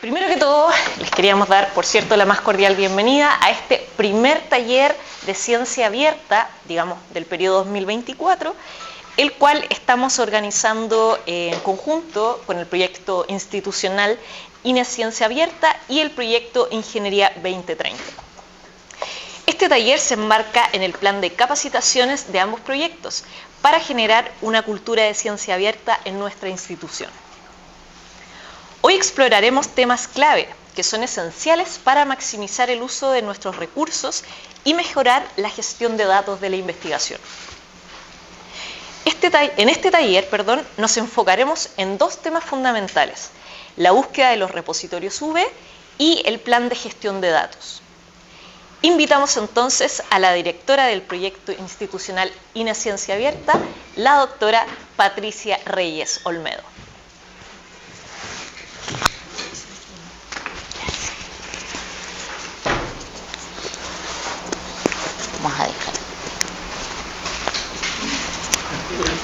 Primero que todo, les queríamos dar, por cierto, la más cordial bienvenida a este primer taller de ciencia abierta, digamos, del periodo 2024, el cual estamos organizando en conjunto con el proyecto institucional INE Ciencia Abierta y el proyecto Ingeniería 2030. Este taller se enmarca en el plan de capacitaciones de ambos proyectos para generar una cultura de ciencia abierta en nuestra institución. Hoy exploraremos temas clave que son esenciales para maximizar el uso de nuestros recursos y mejorar la gestión de datos de la investigación. En este taller, nos enfocaremos en dos temas fundamentales: la búsqueda de los repositorios V y el plan de gestión de datos. Invitamos entonces a la directora del proyecto institucional INE Ciencia Abierta, la doctora Patricia Reyes Olmedo. Vamos a dejar.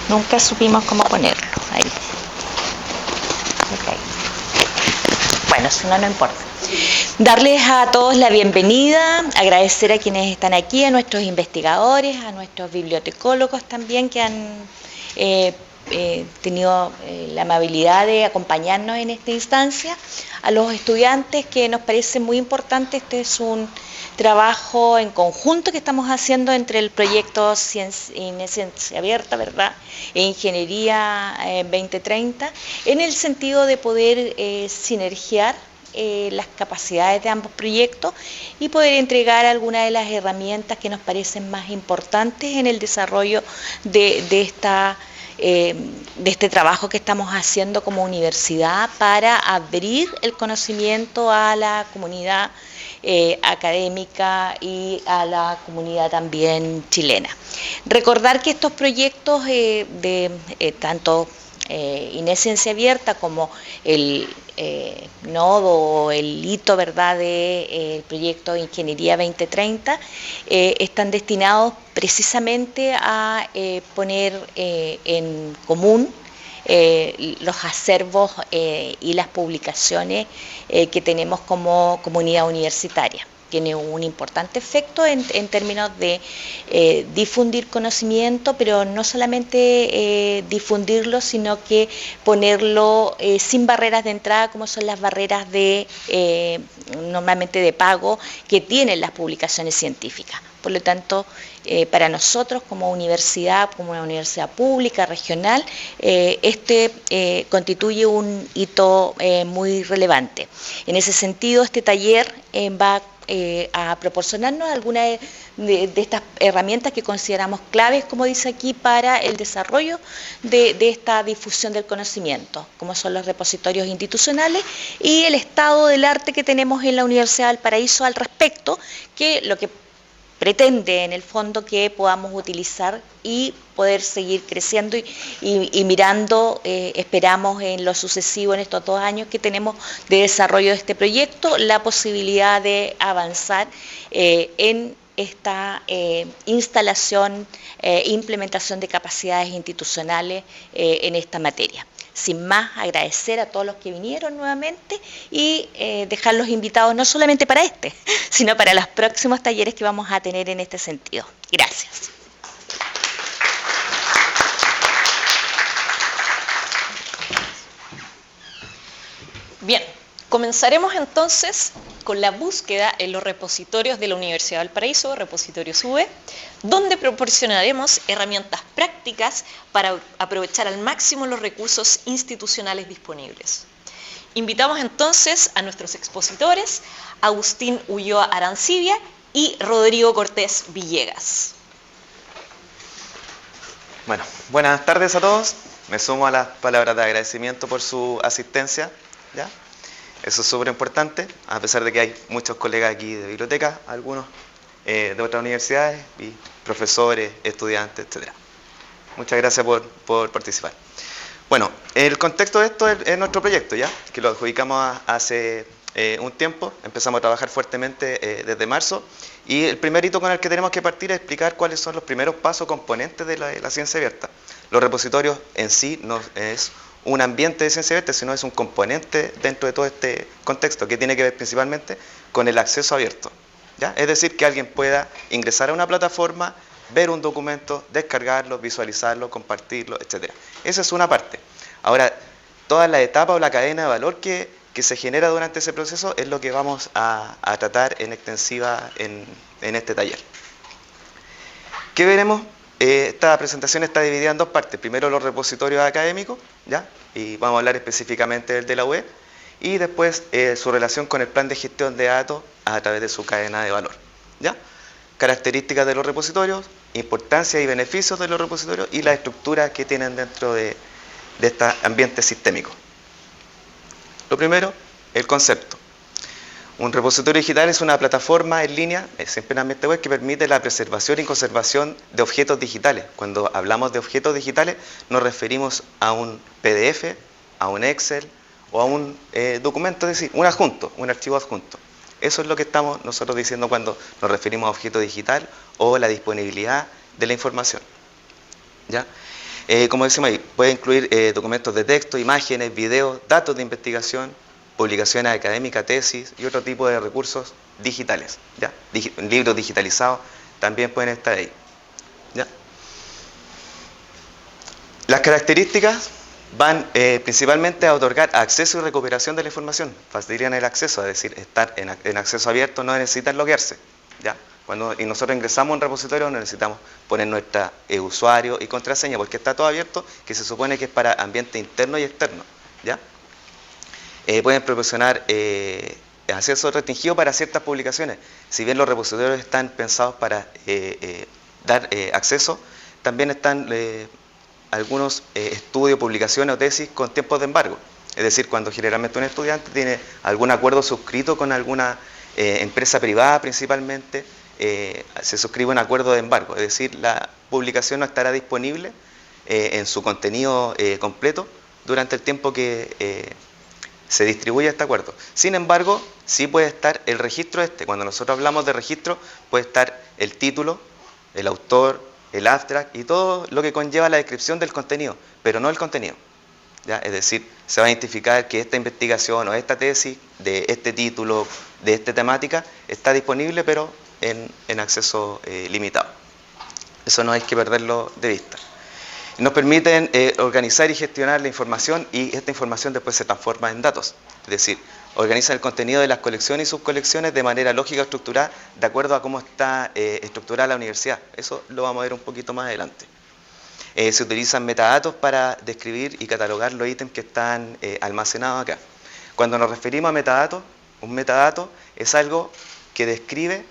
Nunca supimos cómo ponerlo. Ahí. Okay. Bueno, eso no importa. Darles a todos la bienvenida, agradecer a quienes están aquí, a nuestros investigadores, a nuestros bibliotecólogos también que han tenido la amabilidad de acompañarnos en esta instancia, a los estudiantes, que nos parece muy importante. Este es un trabajo en conjunto que estamos haciendo entre el proyecto INE Ciencia Abierta, ¿verdad?, e Ingeniería 2030, en el sentido de poder sinergiar las capacidades de ambos proyectos y poder entregar algunas de las herramientas que nos parecen más importantes en el desarrollo de este trabajo que estamos haciendo como universidad para abrir el conocimiento a la comunidad académica y a la comunidad también chilena. Recordar que estos proyectos tanto INE Ciencia Abierta como el nodo o el hito, ¿verdad?, del proyecto Ingeniería 2030 están destinados precisamente a poner en común los acervos y las publicaciones que tenemos como comunidad universitaria. Tiene un importante efecto en términos de difundir conocimiento, pero no solamente difundirlo, sino que ponerlo sin barreras de entrada, como son las barreras normalmente de pago que tienen las publicaciones científicas. Por lo tanto, para nosotros como universidad, como una universidad pública, regional, constituye un hito muy relevante. En ese sentido, este taller va a proporcionarnos algunas de estas herramientas que consideramos claves, como dice aquí, para el desarrollo de esta difusión del conocimiento, como son los repositorios institucionales y el estado del arte que tenemos en la Universidad de Valparaíso al respecto, que lo que pretende en el fondo que podamos utilizar y poder seguir creciendo y mirando, esperamos en lo sucesivo, en estos 2 años que tenemos de desarrollo de este proyecto, la posibilidad de avanzar en esta instalación, implementación de capacidades institucionales en esta materia. Sin más, agradecer a todos los que vinieron nuevamente y dejarlos invitados no solamente para este, sino para los próximos talleres que vamos a tener en este sentido. Gracias. Bien, comenzaremos entonces con la búsqueda en los repositorios de la Universidad de Valparaíso, repositorios V, donde proporcionaremos herramientas prácticas para aprovechar al máximo los recursos institucionales disponibles. Invitamos entonces a nuestros expositores, Agustín Ulloa Arancibia y Rodrigo Cortés Villegas. Bueno, buenas tardes a todos. Me sumo a las palabras de agradecimiento por su asistencia, ¿ya? Eso es súper importante, a pesar de que hay muchos colegas aquí de biblioteca, algunos de otras universidades, y profesores, estudiantes, etc. Muchas gracias por participar. Bueno, el contexto de esto es nuestro proyecto, ¿ya?, que lo adjudicamos hace un tiempo. Empezamos a trabajar fuertemente desde marzo, y el primer hito con el que tenemos que partir es explicar cuáles son los primeros pasos componentes de la ciencia abierta. Los repositorios en sí no es un ambiente de ciencia abierta, sino es un componente dentro de todo este contexto que tiene que ver principalmente con el acceso abierto, ¿ya? Es decir, que alguien pueda ingresar a una plataforma, ver un documento, descargarlo, visualizarlo, compartirlo, etc. Esa es una parte. Ahora, toda la etapa o la cadena de valor que se genera durante ese proceso es lo que vamos a tratar en extensiva en este taller. ¿Qué veremos? Esta presentación está dividida en dos partes. Primero los repositorios académicos, ¿ya? Y vamos a hablar específicamente del de la UE, y después su relación con el plan de gestión de datos a través de su cadena de valor, ¿ya? Características de los repositorios, importancia y beneficios de los repositorios y la estructura que tienen dentro de este ambiente sistémico. Lo primero, el concepto. Un repositorio digital es una plataforma en línea, siempre en ambiente web, que permite la preservación y conservación de objetos digitales. Cuando hablamos de objetos digitales nos referimos a un PDF, a un Excel o a un documento, es decir, un adjunto, un archivo adjunto. Eso es lo que estamos nosotros diciendo cuando nos referimos a objeto digital o la disponibilidad de la información, ¿ya? Como decimos ahí, puede incluir documentos de texto, imágenes, videos, datos de investigación, publicaciones académicas, tesis y otro tipo de recursos digitales, ¿ya? Libros digitalizados también pueden estar ahí, ¿ya? Las características van principalmente a otorgar acceso y recuperación de la información, facilitan el acceso, es decir, estar en acceso abierto, no necesitan loguearse, ¿ya? Y nosotros ingresamos a un repositorio, necesitamos poner nuestra usuario y contraseña, porque está todo abierto, que se supone que es para ambiente interno y externo, ¿ya? Pueden proporcionar acceso restringido para ciertas publicaciones. Si bien los repositorios están pensados para dar acceso, también están algunos estudios, publicaciones o tesis con tiempos de embargo. Es decir, cuando generalmente un estudiante tiene algún acuerdo suscrito con alguna empresa privada principalmente, se suscribe un acuerdo de embargo. Es decir, la publicación no estará disponible en su contenido completo durante el tiempo que se distribuye este acuerdo. Sin embargo, sí puede estar el registro Cuando nosotros hablamos de registro, puede estar el título, el autor, el abstract y todo lo que conlleva la descripción del contenido, pero no el contenido, ¿ya? Es decir, se va a identificar que esta investigación o esta tesis de este título, de esta temática, está disponible, pero en acceso limitado. Eso no hay que perderlo de vista. Nos permiten organizar y gestionar la información, y esta información después se transforma en datos. Es decir, organizan el contenido de las colecciones y subcolecciones de manera lógica, estructurada, de acuerdo a cómo está estructurada la universidad. Eso lo vamos a ver un poquito más adelante. Se utilizan metadatos para describir y catalogar los ítems que están almacenados acá. Cuando nos referimos a metadatos, un metadato es algo que describe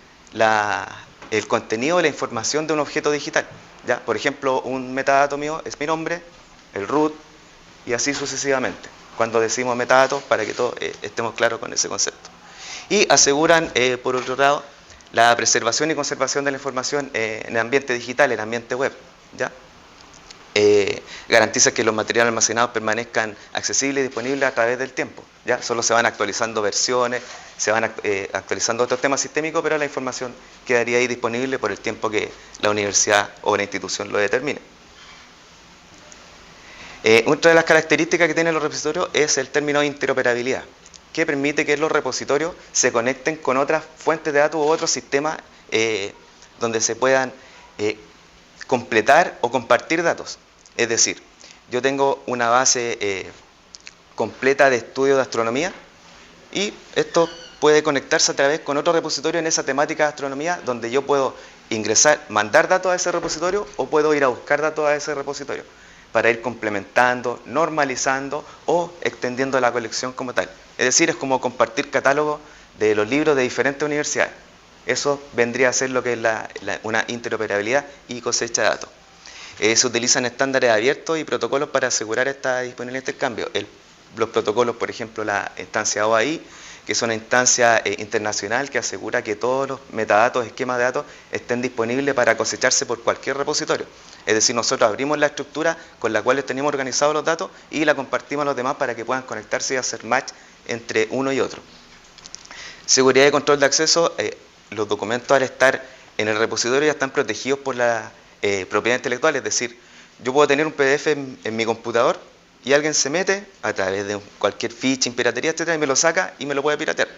el contenido de la información de un objeto digital, ¿ya? Por ejemplo, un metadato mío es mi nombre, el root y así sucesivamente. Cuando decimos metadatos, para que todos estemos claros con ese concepto. Y aseguran, por otro lado, la preservación y conservación de la información en ambiente digital, en ambiente web, ¿ya? Garantiza que los materiales almacenados permanezcan accesibles y disponibles a través del tiempo, ¿ya? Solo se van actualizando versiones, se van actualizando otros temas sistémicos, pero la información quedaría ahí disponible por el tiempo que la universidad o la institución lo determine. Otra de las características que tienen los repositorios es el término interoperabilidad, que permite que los repositorios se conecten con otras fuentes de datos u otros sistemas donde se puedan completar o compartir datos. Es decir, yo tengo una base completa de estudio de astronomía y esto puede conectarse a través con otro repositorio en esa temática de astronomía, donde yo puedo ingresar, mandar datos a ese repositorio o puedo ir a buscar datos a ese repositorio para ir complementando, normalizando o extendiendo la colección como tal. Es decir, es como compartir catálogos de los libros de diferentes universidades. Eso vendría a ser lo que es una interoperabilidad y cosecha de datos. Se utilizan estándares abiertos y protocolos para asegurar esta disponibilidad de intercambio. Los protocolos, por ejemplo, la instancia OAI, que es una instancia internacional que asegura que todos los metadatos, esquemas de datos, estén disponibles para cosecharse por cualquier repositorio. Es decir, nosotros abrimos la estructura con la cual tenemos organizados los datos y la compartimos a los demás para que puedan conectarse y hacer match entre uno y otro. Seguridad y control de acceso. Los documentos, al estar en el repositorio, ya están protegidos por la propiedad intelectual. Es decir, yo puedo tener un PDF en mi computador, y alguien se mete a través de cualquier phishing, piratería, etcétera, y me lo saca y me lo puede piratear.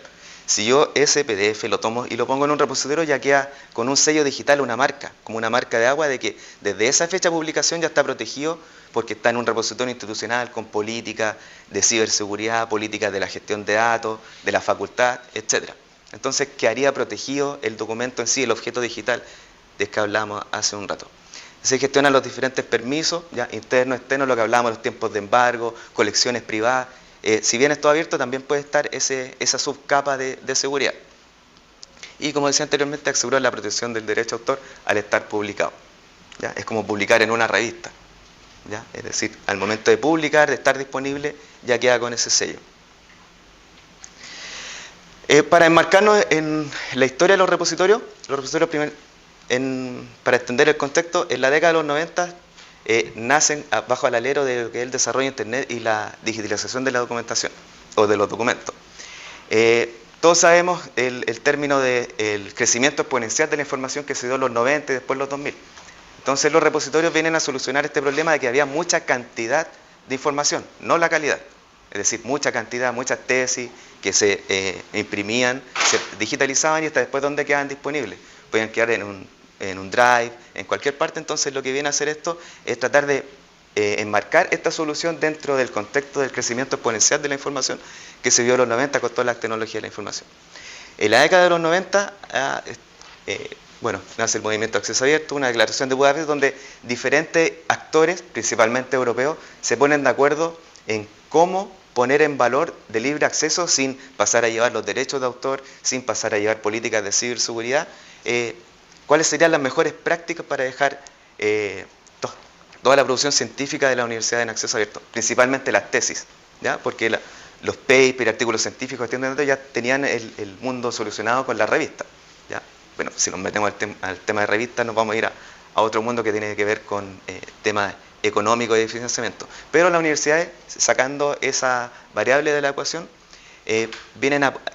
Si yo ese PDF lo tomo y lo pongo en un repositorio, ya queda con un sello digital, una marca, como una marca de agua, de que desde esa fecha de publicación ya está protegido porque está en un repositorio institucional con políticas de ciberseguridad, políticas de la gestión de datos, de la facultad, etcétera. Entonces quedaría protegido el documento en sí, el objeto digital del que hablamos hace un rato. Se gestionan los diferentes permisos, ya internos, externos, lo que hablábamos, los tiempos de embargo, colecciones privadas. Si bien es todo abierto, también puede estar esa subcapa de seguridad. Y como decía anteriormente, asegurar la protección del derecho de autor al estar publicado. ¿Ya? Es como publicar en una revista. ¿Ya? Es decir, al momento de publicar, de estar disponible, ya queda con ese sello. Para enmarcarnos en la historia de los repositorios para extender el contexto, en la década de los 90 nacen bajo el alero de lo que es el desarrollo de Internet y la digitalización de la documentación o de los documentos. Todos sabemos el término del crecimiento exponencial de la información que se dio en los 90 y después en los 2000. Entonces los repositorios vienen a solucionar este problema de que había mucha cantidad de información, no la calidad. Es decir, mucha cantidad, muchas tesis que se imprimían, se digitalizaban y hasta después ¿dónde quedaban disponibles? Podían quedar en un drive, en cualquier parte. Entonces lo que viene a hacer esto es tratar de enmarcar esta solución dentro del contexto del crecimiento exponencial de la información que se vio en los 90 con todas las tecnologías de la información. En la década de los 90, nace el movimiento de acceso abierto, una declaración de Budapest donde diferentes actores, principalmente europeos, se ponen de acuerdo en cómo poner en valor de libre acceso sin pasar a llevar los derechos de autor, sin pasar a llevar políticas de ciberseguridad, cuáles serían las mejores prácticas para dejar toda la producción científica de la universidad en acceso abierto, principalmente las tesis, ¿ya? Porque los papers y artículos científicos ya tenían el mundo solucionado con la revista, ¿ya? Bueno, si nos metemos al tema de revistas nos vamos a ir a otro mundo que tiene que ver con temas económicos y de financiamiento. Pero las universidades, sacando esa variable de la ecuación,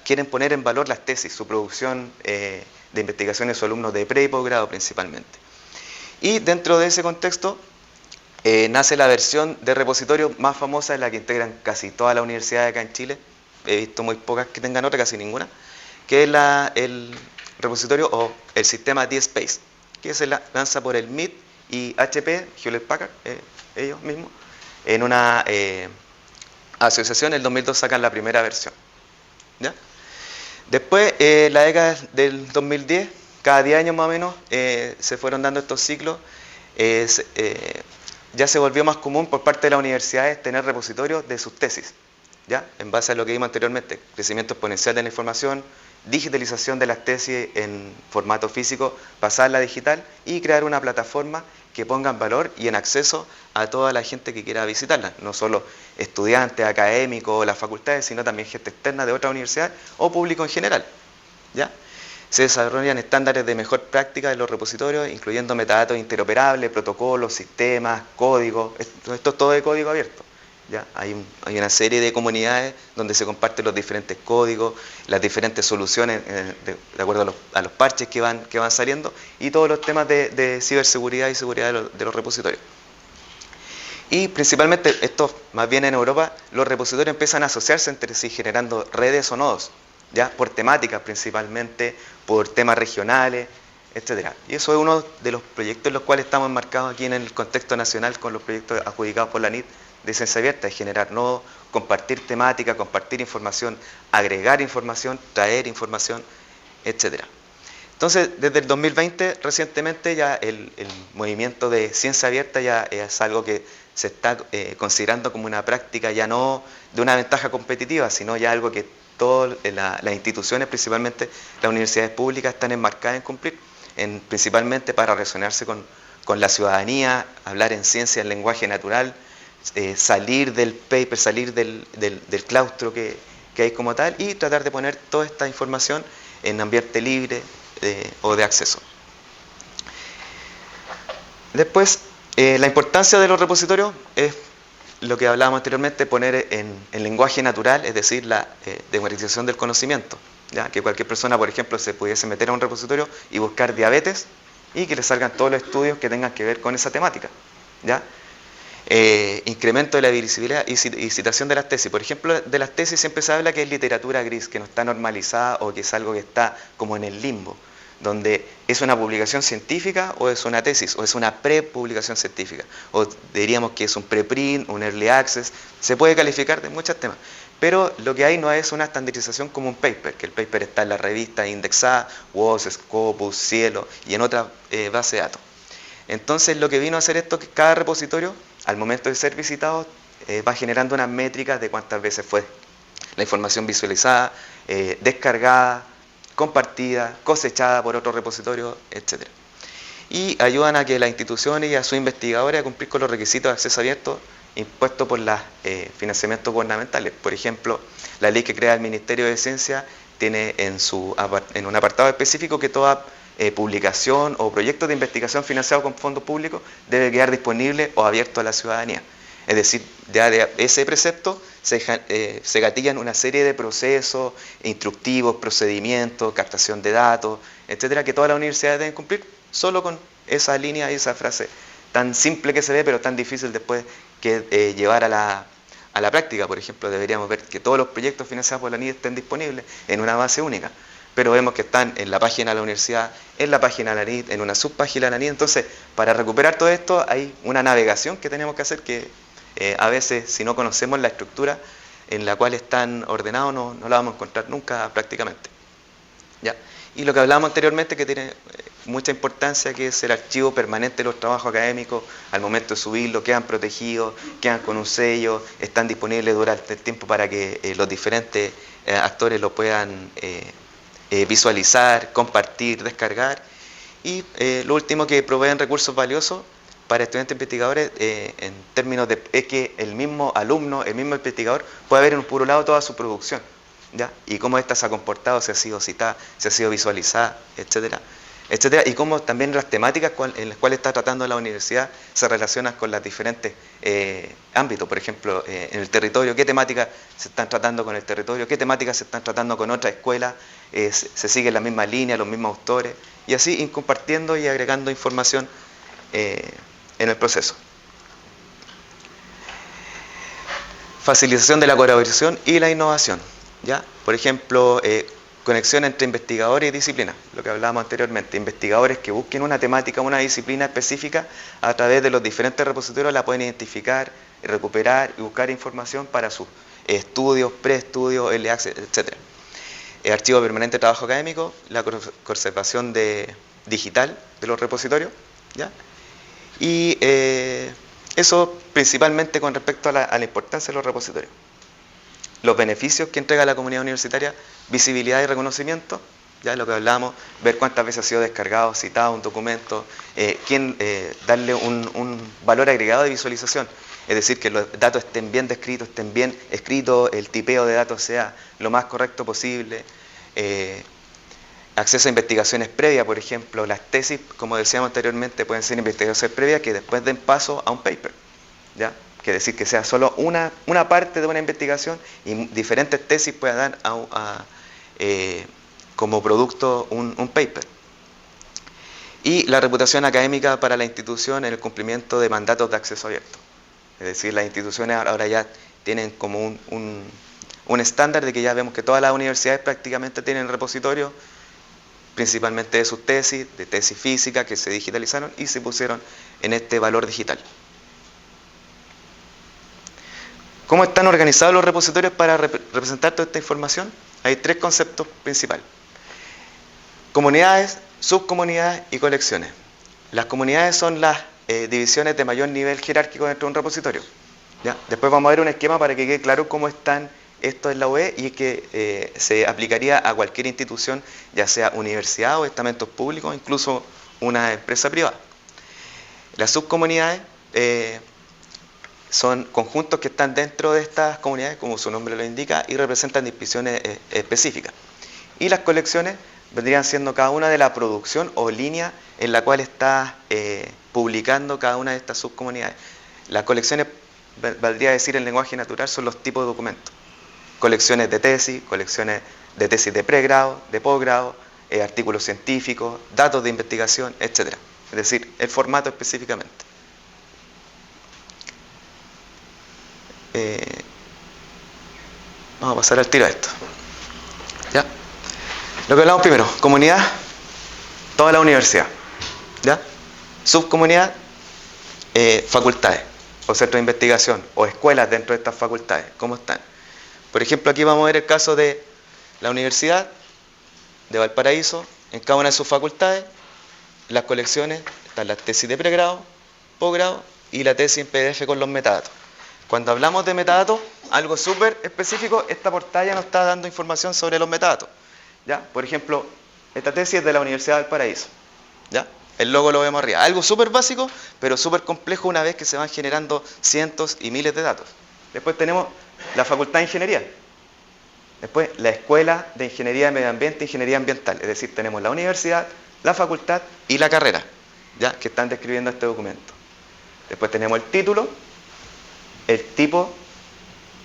quieren poner en valor las tesis, su producción de investigación de sus alumnos de pre y posgrado principalmente. Y dentro de ese contexto nace la versión de repositorio más famosa, en la que integran casi todas las universidades acá en Chile. He visto muy pocas que tengan otra, casi ninguna, que es el repositorio o el sistema DSpace, que se lanza por el MIT y HP, Hewlett Packard, ellos mismos, en una asociación. En el 2002 sacan la primera versión, ¿ya? Después, la década del 2010, cada 10 años más o menos, se fueron dando estos ciclos. Ya se volvió más común por parte de las universidades tener repositorios de sus tesis, ¿ya? En base a lo que vimos anteriormente, crecimiento exponencial de la información, digitalización de las tesis en formato físico, pasarla a digital y crear una plataforma que ponga en valor y en acceso a toda la gente que quiera visitarla, no solo estudiantes, académicos o las facultades, sino también gente externa de otras universidades o público en general, ¿ya? Se desarrollan estándares de mejor práctica de los repositorios, incluyendo metadatos interoperables, protocolos, sistemas, códigos. Esto es todo de código abierto, ¿ya? Hay una serie de comunidades donde se comparten los diferentes códigos, las diferentes soluciones de acuerdo a los parches que van saliendo y todos los temas de ciberseguridad y seguridad de los repositorios. Y principalmente, esto más bien en Europa, los repositorios empiezan a asociarse entre sí generando redes o nodos, ¿ya? Por temáticas principalmente, por temas regionales, etc. Y eso es uno de los proyectos en los cuales estamos enmarcados aquí en el contexto nacional con los proyectos adjudicados por la NIT de ciencia abierta, es generar nodos, compartir temática, compartir información, agregar información, traer información, etc. Entonces, desde el 2020, recientemente, ya el movimiento de ciencia abierta ya es algo que se está considerando como una práctica ya no de una ventaja competitiva, sino ya algo que todas las instituciones, principalmente las universidades públicas, están enmarcadas en cumplir, principalmente para relacionarse con la ciudadanía, hablar en ciencia, en lenguaje natural, salir del paper, salir del claustro que hay como tal y tratar de poner toda esta información en ambiente libre o de acceso. Después, la importancia de los repositorios es lo que hablábamos anteriormente, poner en lenguaje natural, es decir, la democratización del conocimiento, ¿ya? Que cualquier persona, por ejemplo, se pudiese meter a un repositorio y buscar diabetes y que le salgan todos los estudios que tengan que ver con esa temática, ¿ya? incremento de la visibilidad y citación de las tesis. Por ejemplo, de las tesis siempre se habla que es literatura gris, que no está normalizada o que es algo que está como en el limbo, donde es una publicación científica o es una tesis, o es una prepublicación científica, o diríamos que es un preprint, un early access, se puede calificar de muchos temas. Pero lo que hay no es una estandarización como un paper, que el paper está en la revista indexada, WOS, Scopus, Cielo y en otra base de datos. Entonces lo que vino a hacer esto es que cada repositorio, al momento de ser visitado, va generando unas métricas de cuántas veces fue la información visualizada, descargada, compartida, cosechada por otro repositorio, etc. Y ayudan a que las instituciones y a sus investigadores a cumplir con los requisitos de acceso abierto impuestos por los financiamientos gubernamentales. Por ejemplo, la ley que crea el Ministerio de Ciencia tiene en un apartado específico que toda publicación o proyecto de investigación financiado con fondos públicos debe quedar disponible o abierto a la ciudadanía. Es decir, ya de ese precepto se gatillan una serie de procesos instructivos, procedimientos, captación de datos, etcétera, que todas las universidades deben cumplir solo con esa línea y esa frase tan simple que se ve, pero tan difícil después que llevar a la práctica. Por ejemplo, deberíamos ver que todos los proyectos financiados por la ANID estén disponibles en una base única, pero vemos que están en la página de la universidad, en la página de la ANID, en una subpágina de la ANID. Entonces, para recuperar todo esto hay una navegación que tenemos que hacer que a veces, si no conocemos la estructura en la cual están ordenados, no la vamos a encontrar nunca prácticamente. ¿Ya? Y lo que hablábamos anteriormente, que tiene mucha importancia, que es el archivo permanente de los trabajos académicos. Al momento de subirlo, quedan protegidos, quedan con un sello, están disponibles durante el tiempo para que los diferentes actores lo puedan visualizar, compartir, descargar. Y lo último, que proveen recursos valiosos para estudiantes investigadores en términos de que el mismo alumno, el mismo investigador pueda ver en un puro lado toda su producción, ¿ya? Y cómo ésta se ha comportado, si ha sido citada, si ha sido visualizada, etcétera, etcétera, y cómo también las temáticas en las cuales está tratando la universidad se relacionan con los diferentes ámbitos. Por ejemplo, en el territorio, qué temáticas se están tratando con el territorio, qué temáticas se están tratando con otras escuelas, se sigue la misma línea, los mismos autores, y así ir compartiendo y agregando información en el proceso. Facilitación de la colaboración y la innovación, ¿ya? Por ejemplo, conexión entre investigadores y disciplinas, lo que hablábamos anteriormente. Investigadores que busquen una temática, una disciplina específica, a través de los diferentes repositorios la pueden identificar, recuperar y buscar información para sus estudios, preestudios, LACs, etc. Archivo permanente de trabajo académico, la conservación digital de los repositorios, ¿ya? Y eso principalmente con respecto a la importancia de los repositorios. Los beneficios que entrega la comunidad universitaria: visibilidad y reconocimiento, ya lo que hablamos, ver cuántas veces ha sido descargado, citado un documento, darle un valor agregado de visualización, es decir, que los datos estén bien descritos, estén bien escritos, el tipeo de datos sea lo más correcto posible. Acceso a investigaciones previas, por ejemplo, las tesis, como decíamos anteriormente, pueden ser investigaciones previas que después den paso a un paper, ¿ya? Quiere decir que sea solo una parte de una investigación y diferentes tesis puedan dar como producto un paper. Y la reputación académica para la institución en el cumplimiento de mandatos de acceso abierto. Es decir, las instituciones ahora ya tienen como un estándar de que ya vemos que todas las universidades prácticamente tienen repositorios, principalmente de sus tesis, de tesis físicas que se digitalizaron y se pusieron en este valor digital. ¿Cómo están organizados los repositorios para representar toda esta información? Hay tres conceptos principales: comunidades, subcomunidades y colecciones. Las comunidades son las divisiones de mayor nivel jerárquico dentro de un repositorio, ¿ya? Después vamos a ver un esquema para que quede claro cómo están esto en la UE y que se aplicaría a cualquier institución, ya sea universidad o estamentos públicos, incluso una empresa privada. Las subcomunidades son conjuntos que están dentro de estas comunidades, como su nombre lo indica, y representan divisiones específicas. Y las colecciones vendrían siendo cada una de la producción o línea en la cual está publicando cada una de estas subcomunidades. Las colecciones, valdría decir en lenguaje natural, son los tipos de documentos. Colecciones de tesis de pregrado, de posgrado, artículos científicos, datos de investigación, etc. Es decir, el formato específicamente. Vamos a pasar al tiro a esto. ¿Ya? Lo que hablamos primero, comunidad, toda la universidad. ¿Ya? Subcomunidad, facultades, o centros de investigación, o escuelas dentro de estas facultades. ¿Cómo están? Por ejemplo, aquí vamos a ver el caso de la Universidad de Valparaíso. En cada una de sus facultades, las colecciones, están las tesis de pregrado, posgrado y la tesis en PDF con los metadatos. Cuando hablamos de metadatos, algo súper específico, esta portada ya nos está dando información sobre los metadatos. ¿Ya? Por ejemplo, esta tesis es de la Universidad de Valparaíso. ¿Ya? El logo lo vemos arriba. Algo súper básico, pero súper complejo una vez que se van generando cientos y miles de datos. Después tenemos la Facultad de Ingeniería. Después la Escuela de Ingeniería de Medio Ambiente e Ingeniería Ambiental. Es decir, tenemos la universidad, la facultad y la carrera, ¿ya? Que están describiendo este documento. Después tenemos el título, el tipo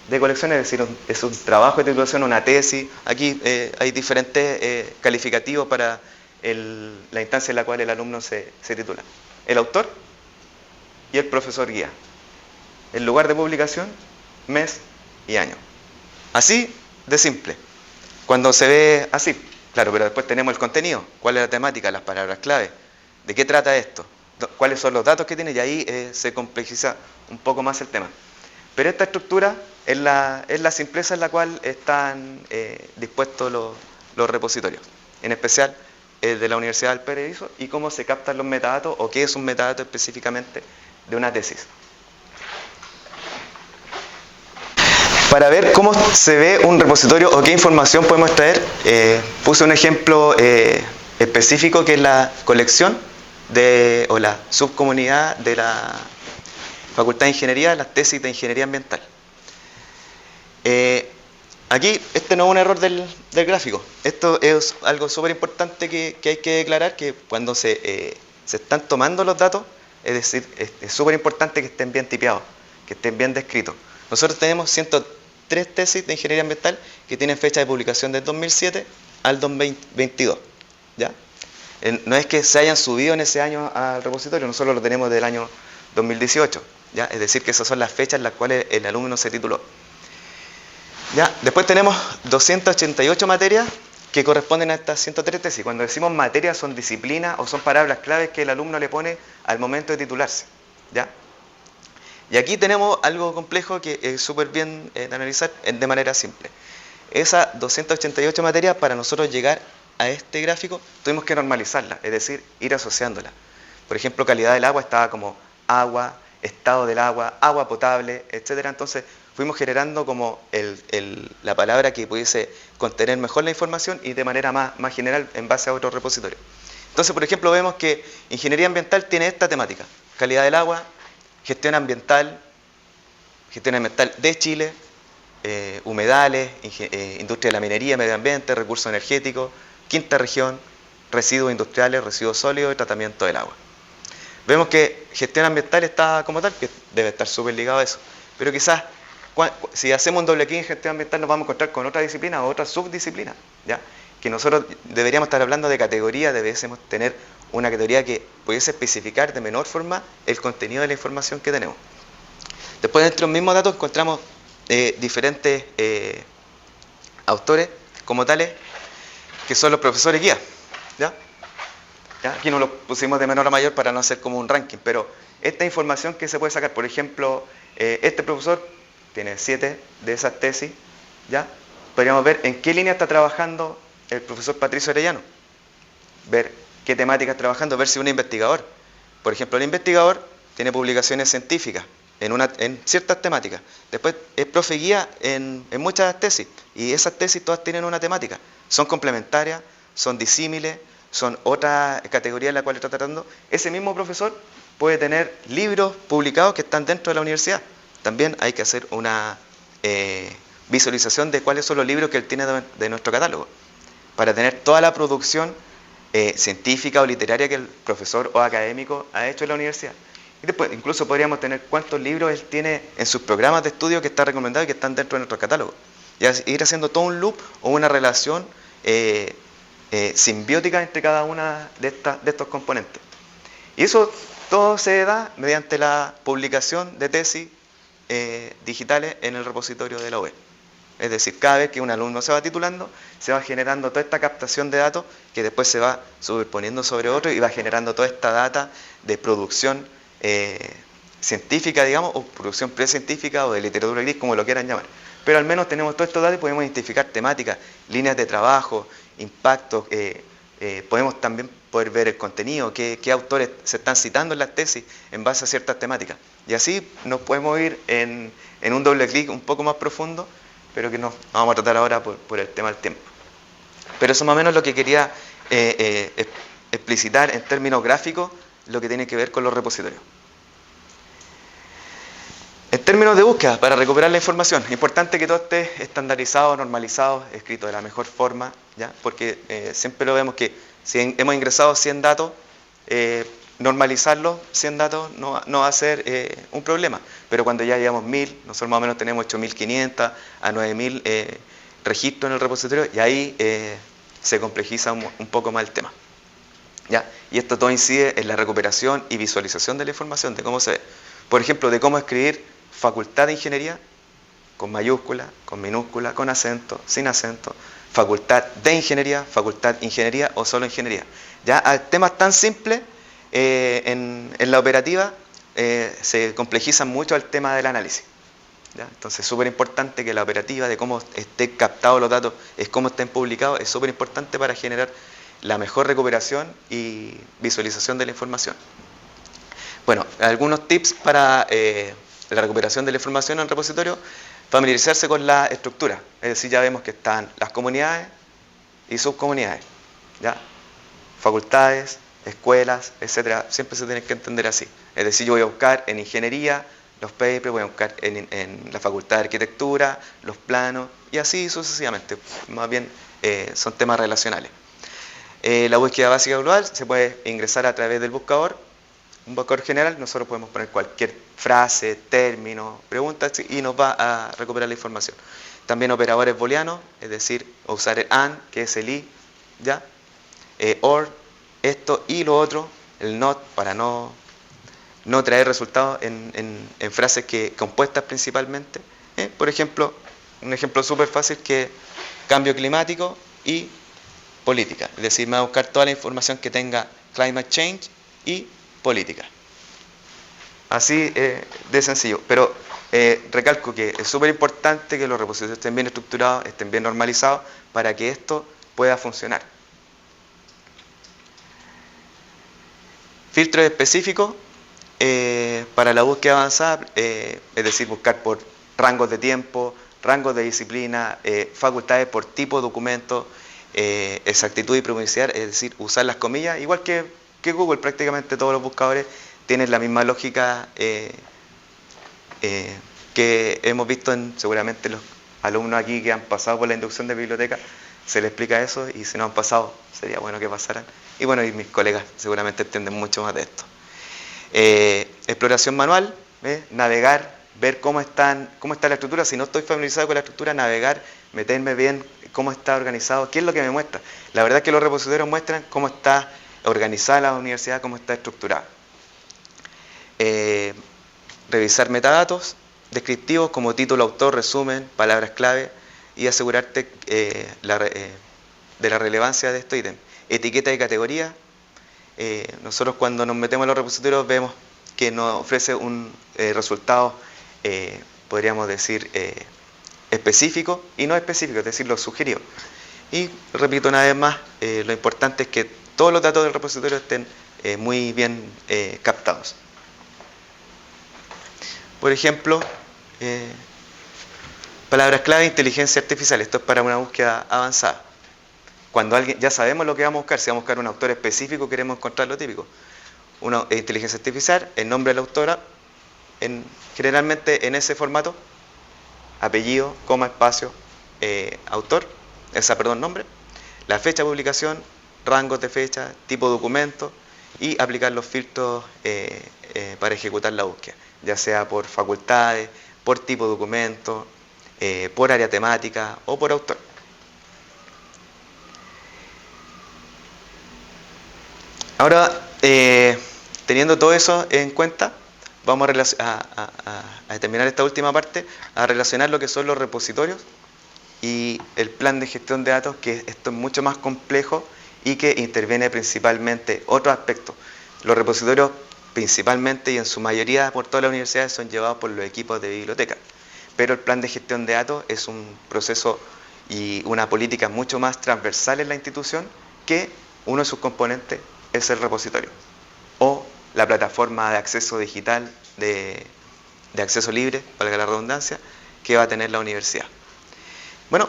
de colección, es decir, es un trabajo de titulación, una tesis. Aquí hay diferentes calificativos para la instancia en la cual el alumno se titula. El autor y el profesor guía. El lugar de publicación, mes y año. Así de simple. Cuando se ve así, claro, pero después tenemos el contenido. ¿Cuál es la temática? Las palabras clave. ¿De qué trata esto? ¿Cuáles son los datos que tiene? Y ahí se complejiza un poco más el tema. Pero esta estructura es la simpleza en la cual están dispuestos los repositorios. En especial el de la Universidad del Valparaíso y cómo se captan los metadatos o qué es un metadato específicamente de una tesis. Para ver cómo se ve un repositorio o qué información podemos extraer, puse un ejemplo específico que es la colección o la subcomunidad de la Facultad de Ingeniería, las tesis de Ingeniería Ambiental. Aquí, este no es un error del gráfico. Esto es algo súper importante que hay que declarar, que cuando se están tomando los datos, es decir, es súper importante que estén bien tipeados, que estén bien descritos. Nosotros tenemos 103 tesis de Ingeniería Ambiental que tienen fecha de publicación del 2007 al 2022. ¿Ya? No es que se hayan subido en ese año al repositorio, nosotros lo tenemos del año 2018. ¿Ya? Es decir, que esas son las fechas en las cuales el alumno se tituló. ¿Ya? Después tenemos 288 materias que corresponden a estas 103 tesis. Cuando decimos materias son disciplinas o son palabras claves que el alumno le pone al momento de titularse. ¿Ya? Y aquí tenemos algo complejo que es súper bien de analizar de manera simple. Esas 288 materias, para nosotros llegar a este gráfico, tuvimos que normalizarlas, es decir, ir asociándolas. Por ejemplo, calidad del agua estaba como agua, estado del agua, agua potable, etc. Entonces fuimos generando como la palabra que pudiese contener mejor la información y de manera más general en base a otros repositorios. Entonces, por ejemplo, vemos que Ingeniería Ambiental tiene esta temática: calidad del agua, gestión ambiental de Chile, humedales, industria de la minería, medio ambiente, recursos energéticos, quinta región, residuos industriales, residuos sólidos y tratamiento del agua. Vemos que gestión ambiental está como tal, que debe estar súper ligado a eso. Pero quizás, si hacemos un doble clic en gestión ambiental, nos vamos a encontrar con otra disciplina o otra subdisciplina, ¿ya? Que nosotros deberíamos estar hablando de categoría, deberíamos tener una categoría que pudiese especificar de menor forma el contenido de la información que tenemos. Después, dentro de los mismos datos, encontramos diferentes autores como tales, que son los profesores guía, ¿ya? ¿Ya? Aquí no lo pusimos de menor a mayor para no hacer como un ranking, pero esta información que se puede sacar, por ejemplo, este profesor tiene 7 de esas tesis, ¿ya? Podríamos ver en qué línea está trabajando el profesor Patricio Arellano, ver qué temática está trabajando, ver si es un investigador. Por ejemplo, el investigador tiene publicaciones científicas en ciertas temáticas. Después es profe guía en muchas tesis, y esas tesis todas tienen una temática. Son complementarias, son disímiles, son otra categoría en la cual está tratando. Ese mismo profesor puede tener libros publicados que están dentro de la universidad. También hay que hacer una visualización de cuáles son los libros que él tiene de nuestro catálogo, para tener toda la producción científica o literaria que el profesor o académico ha hecho en la universidad. Y después incluso podríamos tener cuántos libros él tiene en sus programas de estudio que está recomendado y que están dentro de nuestro catálogo. Y ir haciendo todo un loop o una relación simbiótica entre cada una de estos componentes. Y eso todo se da mediante la publicación de tesis digitales en el repositorio de la web. Es decir, cada vez que un alumno se va titulando, se va generando toda esta captación de datos que después se va superponiendo sobre otro y va generando toda esta data de producción científica, digamos, o producción precientífica o de literatura gris, como lo quieran llamar. Pero al menos tenemos todos estos datos y podemos identificar temáticas, líneas de trabajo, impactos, podemos también poder ver el contenido, qué autores se están citando en las tesis en base a ciertas temáticas. Y así nos podemos ir en un doble clic un poco más profundo, pero que no vamos a tratar ahora por el tema del tiempo. Pero eso más o menos lo que quería explicitar en términos gráficos, lo que tiene que ver con los repositorios. En términos de búsqueda, para recuperar la información, es importante que todo esté estandarizado, normalizado, escrito de la mejor forma, ¿ya? Porque siempre lo vemos que si hemos ingresado 100 datos, normalizarlos, 100 datos, no va a ser un problema. Pero cuando ya llevamos 1000, nosotros más o menos tenemos 8500 a 9000 registros en el repositorio, y ahí se complejiza un poco más el tema, ¿ya? Y esto todo incide en la recuperación y visualización de la información, de cómo se ve. Por ejemplo, de cómo escribir facultad de ingeniería, con mayúscula, con minúscula, con acento, sin acento, facultad de ingeniería o solo ingeniería. Ya a temas tan simples en la operativa se complejizan mucho el tema del análisis. ¿Ya? Entonces es súper importante que la operativa de cómo estén captados los datos, es cómo estén publicados, es súper importante para generar la mejor recuperación y visualización de la información. Bueno, algunos tips para la recuperación de la información en el repositorio: familiarizarse con la estructura, es decir, ya vemos que están las comunidades y subcomunidades, ¿ya? Facultades, escuelas, etcétera, siempre se tiene que entender así. Es decir, yo voy a buscar en ingeniería los papers, voy a buscar en la facultad de arquitectura, los planos, y así sucesivamente, más bien son temas relacionales. La búsqueda básica global se puede ingresar a través del buscador, un buscador general. Nosotros podemos poner cualquier frase, término, pregunta, y nos va a recuperar la información. También operadores booleanos, es decir, usar el AND, que es el y, ¿ya? OR, esto y lo otro, el NOT, para no traer resultados en frases compuestas principalmente. Por ejemplo, un ejemplo súper fácil, que cambio climático y política. Es decir, me va a buscar toda la información que tenga climate change y política. Así de sencillo. Pero recalco que es súper importante que los repositorios estén bien estructurados, estén bien normalizados, para que esto pueda funcionar. Filtros específicos para la búsqueda avanzada, es decir, buscar por rangos de tiempo, rangos de disciplina, facultades por tipo de documento, exactitud y provincial, es decir, usar las comillas, igual que Google. Prácticamente todos los buscadores tienen la misma lógica que hemos visto seguramente los alumnos aquí que han pasado por la inducción de biblioteca, se les explica eso, y si no han pasado, sería bueno que pasaran. Y bueno, y mis colegas seguramente entienden mucho más de esto. Exploración manual, navegar, ver cómo está la estructura. Si no estoy familiarizado con la estructura, navegar, meterme bien cómo está organizado, qué es lo que me muestra. La verdad es que los repositorios muestran cómo está organizada la universidad, cómo está estructurada. Revisar metadatos descriptivos como título, autor, resumen, palabras clave, y asegurarte de la relevancia de estos ítems. Etiqueta de categoría. Nosotros cuando nos metemos en los repositorios vemos que nos ofrece un resultado, podríamos decir, específico y no específico, es decir, lo sugerido. Y repito una vez más, lo importante es que todos los datos del repositorio estén muy bien captados. Por ejemplo, palabras clave, inteligencia artificial. Esto es para una búsqueda avanzada. Cuando ya sabemos lo que vamos a buscar, si vamos a buscar un autor específico, queremos encontrar lo típico. Una inteligencia artificial, el nombre de la autora, generalmente en ese formato, apellido, coma, espacio, autor, nombre, la fecha de publicación, rangos de fecha, tipo de documento, y aplicar los filtros para ejecutar la búsqueda, ya sea por facultades, por tipo de documento, por área temática o por autor. Ahora, teniendo todo eso en cuenta, vamos a terminar esta última parte, a relacionar lo que son los repositorios y el plan de gestión de datos, que esto es mucho más complejo y que interviene principalmente otros aspectos. Los repositorios principalmente y en su mayoría por todas las universidades son llevados por los equipos de biblioteca, pero el plan de gestión de datos es un proceso y una política mucho más transversal en la institución, que uno de sus componentes es el repositorio o la plataforma de acceso digital, de acceso libre, valga la redundancia, que va a tener la universidad. Bueno,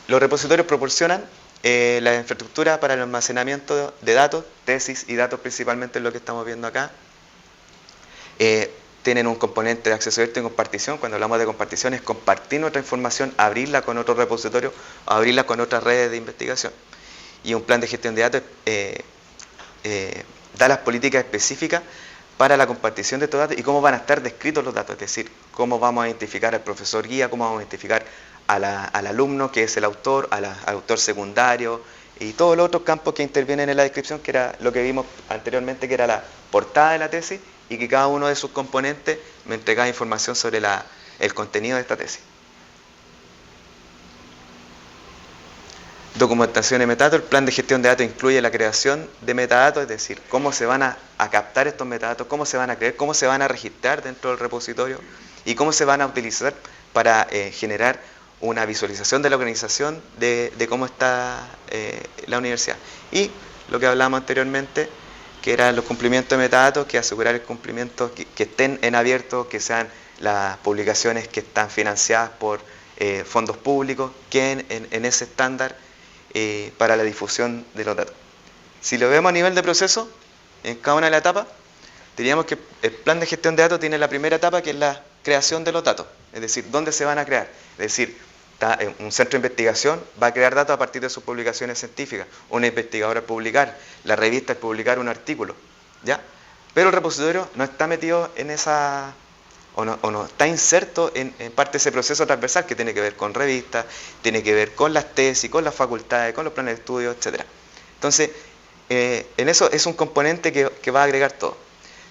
los repositorios proporcionan la infraestructura para el almacenamiento de datos, tesis y datos principalmente es lo que estamos viendo acá. Tienen un componente de acceso abierto y compartición. Cuando hablamos de compartición es compartir nuestra información, abrirla con otro repositorio o abrirla con otras redes de investigación. Y un plan de gestión de datos da las políticas específicas para la compartición de estos datos y cómo van a estar descritos los datos, es decir, cómo vamos a identificar al profesor guía, cómo vamos a identificar al alumno, que es el autor, al autor secundario y todos los otros campos que intervienen en la descripción, que era lo que vimos anteriormente, que era la portada de la tesis, y que cada uno de sus componentes me entregaba información sobre el contenido de esta tesis. Documentación de metadatos. El plan de gestión de datos incluye la creación de metadatos, es decir, cómo se van a captar estos metadatos, cómo se van a crear, cómo se van a registrar dentro del repositorio y cómo se van a utilizar para generar una visualización de la organización de cómo está la universidad. Y lo que hablábamos anteriormente, que eran los cumplimientos de metadatos, que asegurar el cumplimiento, que estén en abierto, que sean las publicaciones que están financiadas por fondos públicos, que en ese estándar para la difusión de los datos. Si lo vemos a nivel de proceso, en cada una de las etapas, diríamos que el plan de gestión de datos tiene la primera etapa, que es la creación de los datos, es decir, dónde se van a crear. Es decir, un centro de investigación va a crear datos a partir de sus publicaciones científicas, un investigador al publicar, la revista al publicar un artículo, ¿ya? Pero el repositorio no está metido en esa, o no está inserto en parte de ese proceso transversal que tiene que ver con revistas, tiene que ver con las tesis, con las facultades, con los planes de estudio, etc. Entonces, en eso es un componente que va a agregar todo.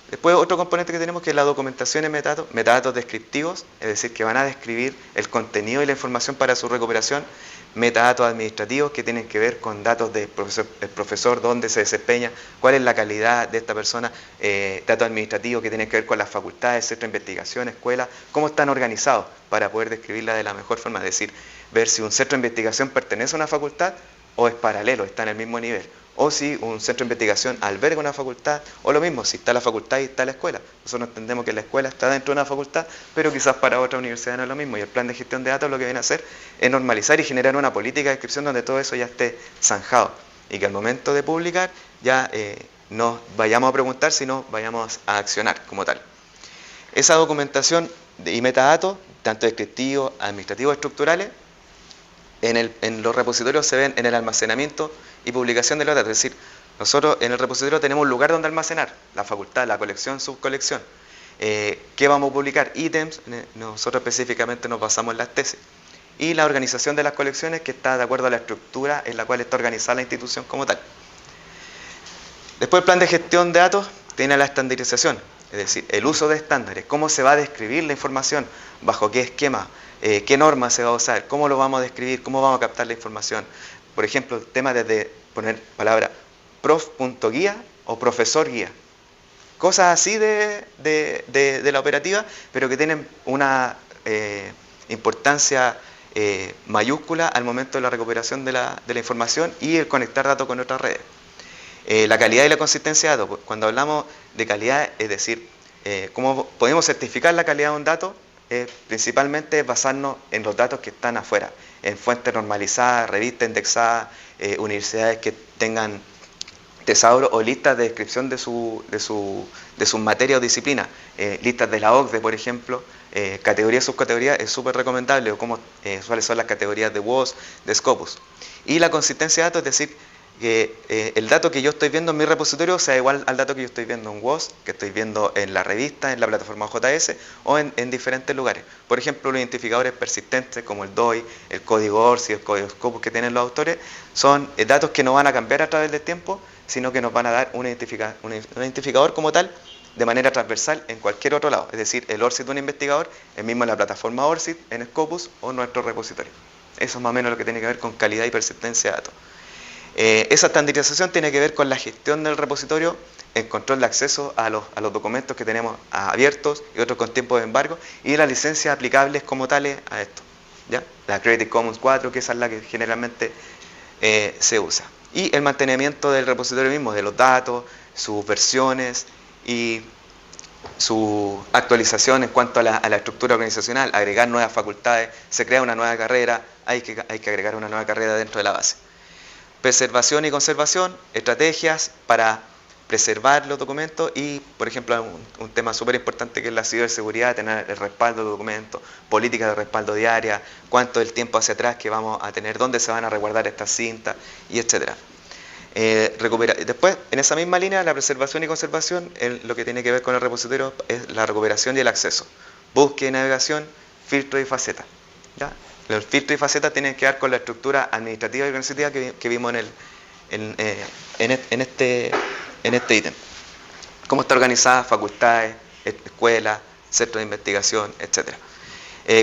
Después otro componente que tenemos, que es la documentación en metadatos descriptivos, es decir, que van a describir el contenido y la información para su recuperación, metadatos administrativos que tienen que ver con datos del profesor, dónde se desempeña, cuál es la calidad de esta persona, datos administrativos que tienen que ver con las facultades, centro de investigación, escuelas, cómo están organizados para poder describirla de la mejor forma, es decir, ver si un centro de investigación pertenece a una facultad o es paralelo, está en el mismo nivel. O si un centro de investigación alberga una facultad, o lo mismo, si está la facultad y está la escuela. Nosotros entendemos que la escuela está dentro de una facultad, pero quizás para otra universidad no es lo mismo. Y el plan de gestión de datos lo que viene a hacer es normalizar y generar una política de descripción donde todo eso ya esté zanjado. Y que al momento de publicar ya no vayamos a preguntar, sino vayamos a accionar como tal. Esa documentación y metadatos, tanto descriptivos, administrativos, estructurales, en los repositorios se ven en el almacenamiento y publicación de los datos. Es decir, nosotros en el repositorio tenemos un lugar donde almacenar, la facultad, la colección, subcolección. ¿Qué vamos a publicar? Ítems, nosotros específicamente nos basamos en las tesis. Y la organización de las colecciones, que está de acuerdo a la estructura en la cual está organizada la institución como tal. Después el plan de gestión de datos tiene la estandarización, es decir, el uso de estándares, cómo se va a describir la información, bajo qué esquema, qué norma se va a usar, cómo lo vamos a describir, cómo vamos a captar la información. Por ejemplo, el tema desde poner palabra prof.guía o profesor guía. Cosas así de la operativa, pero que tienen una importancia mayúscula al momento de la recuperación de la información y el conectar datos con otras redes. La calidad y la consistencia de datos. Cuando hablamos de calidad, es decir, cómo podemos certificar la calidad de un dato, principalmente basarnos en los datos que están afuera, en fuentes normalizadas, revistas indexadas, universidades que tengan tesauros o listas de descripción de sus materias o disciplinas, listas de la OCDE, por ejemplo, categorías, subcategorías, es súper recomendable, o cuáles son las categorías de WOS, de Scopus. Y la consistencia de datos, es decir, que el dato que yo estoy viendo en mi repositorio sea igual al dato que yo estoy viendo en WOS, que estoy viendo en la revista, en la plataforma JS o en diferentes lugares. Por ejemplo, los identificadores persistentes como el DOI, el código ORCID, el código Scopus que tienen los autores, son datos que no van a cambiar a través del tiempo, sino que nos van a dar un identificador como tal de manera transversal en cualquier otro lado, es decir, el ORCID de un investigador, el mismo en la plataforma ORCID, en Scopus o nuestro repositorio. Eso es más o menos lo que tiene que ver con calidad y persistencia de datos. Esa estandarización tiene que ver con la gestión del repositorio, el control de acceso a los documentos que tenemos abiertos y otros con tiempo de embargo, y las licencias aplicables como tales a esto, ¿ya? La Creative Commons 4, que esa es la que generalmente se usa. Y el mantenimiento del repositorio mismo, de los datos, sus versiones y su actualización en cuanto a la estructura organizacional, agregar nuevas facultades, se crea una nueva carrera, hay que agregar una nueva carrera dentro de la base. Preservación y conservación, estrategias para preservar los documentos y, por ejemplo, un tema súper importante que es la ciberseguridad, tener el respaldo de documentos, políticas de respaldo diaria, cuánto del tiempo hacia atrás que vamos a tener, dónde se van a resguardar estas cintas, y etcétera. Después, en esa misma línea, la preservación y conservación, lo que tiene que ver con el repositorio es la recuperación y el acceso. Búsqueda y navegación, filtro y faceta, ¿ya? Los filtros y facetas tienen que ver con la estructura administrativa y organizativa que vimos en este ítem. Cómo está organizada, facultades, escuelas, centros de investigación, etc.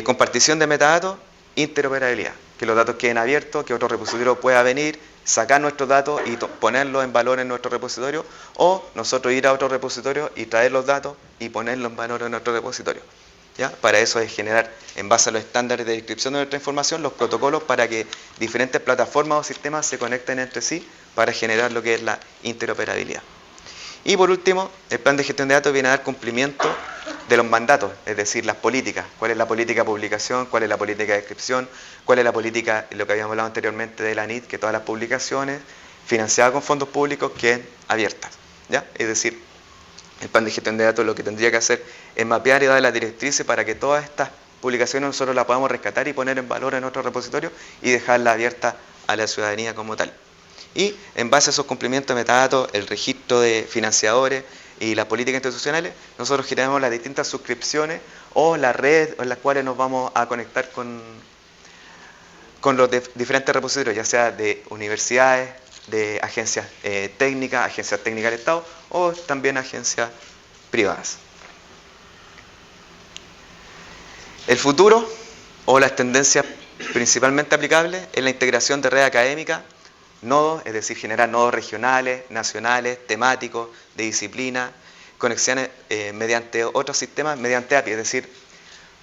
Compartición de metadatos, interoperabilidad. Que los datos queden abiertos, que otro repositorio pueda venir, sacar nuestros datos y ponerlos en valor en nuestro repositorio, o nosotros ir a otro repositorio y traer los datos y ponerlos en valor en nuestro repositorio. ¿Ya? Para eso es generar, en base a los estándares de descripción de nuestra información, los protocolos para que diferentes plataformas o sistemas se conecten entre sí para generar lo que es la interoperabilidad. Y por último, el plan de gestión de datos viene a dar cumplimiento de los mandatos, es decir, las políticas. ¿Cuál es la política de publicación? ¿Cuál es la política de descripción? ¿Cuál es la política, lo que habíamos hablado anteriormente de la NIT, que todas las publicaciones financiadas con fondos públicos queden abiertas? ¿Ya? Es decir, el plan de gestión de datos lo que tendría que hacer es mapear y dar las directrices para que todas estas publicaciones nosotros las podamos rescatar y poner en valor en nuestro repositorio y dejarla abierta a la ciudadanía como tal. Y en base a esos cumplimientos de metadatos, el registro de financiadores y las políticas institucionales, nosotros generamos las distintas suscripciones o las redes en las cuales nos vamos a conectar con los diferentes repositorios, ya sea de universidades, de agencias técnicas del Estado o también agencias privadas. El futuro o las tendencias principalmente aplicables es la integración de red académica, nodos, es decir, generar nodos regionales, nacionales, temáticos, de disciplina, conexiones mediante otros sistemas, mediante API, es decir,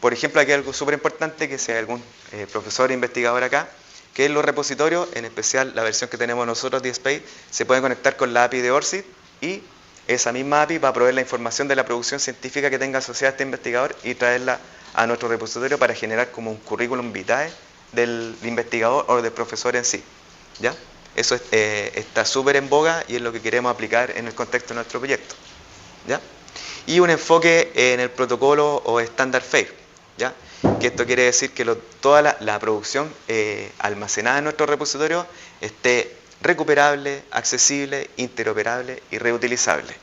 por ejemplo, aquí hay algo súper importante que si hay algún profesor o investigador acá, que en los repositorios, en especial la versión que tenemos nosotros de DSpace, se puede conectar con la API de ORCID y esa misma API va a proveer la información de la producción científica que tenga asociada a este investigador y traerla a nuestro repositorio para generar como un currículum vitae del investigador o del profesor en sí, ¿ya? Eso está súper en boga y es lo que queremos aplicar en el contexto de nuestro proyecto, ¿ya? Y un enfoque en el protocolo o estándar FAIR, ¿ya? Que esto quiere decir que toda la producción almacenada en nuestro repositorio esté recuperable, accesible, interoperable y reutilizable.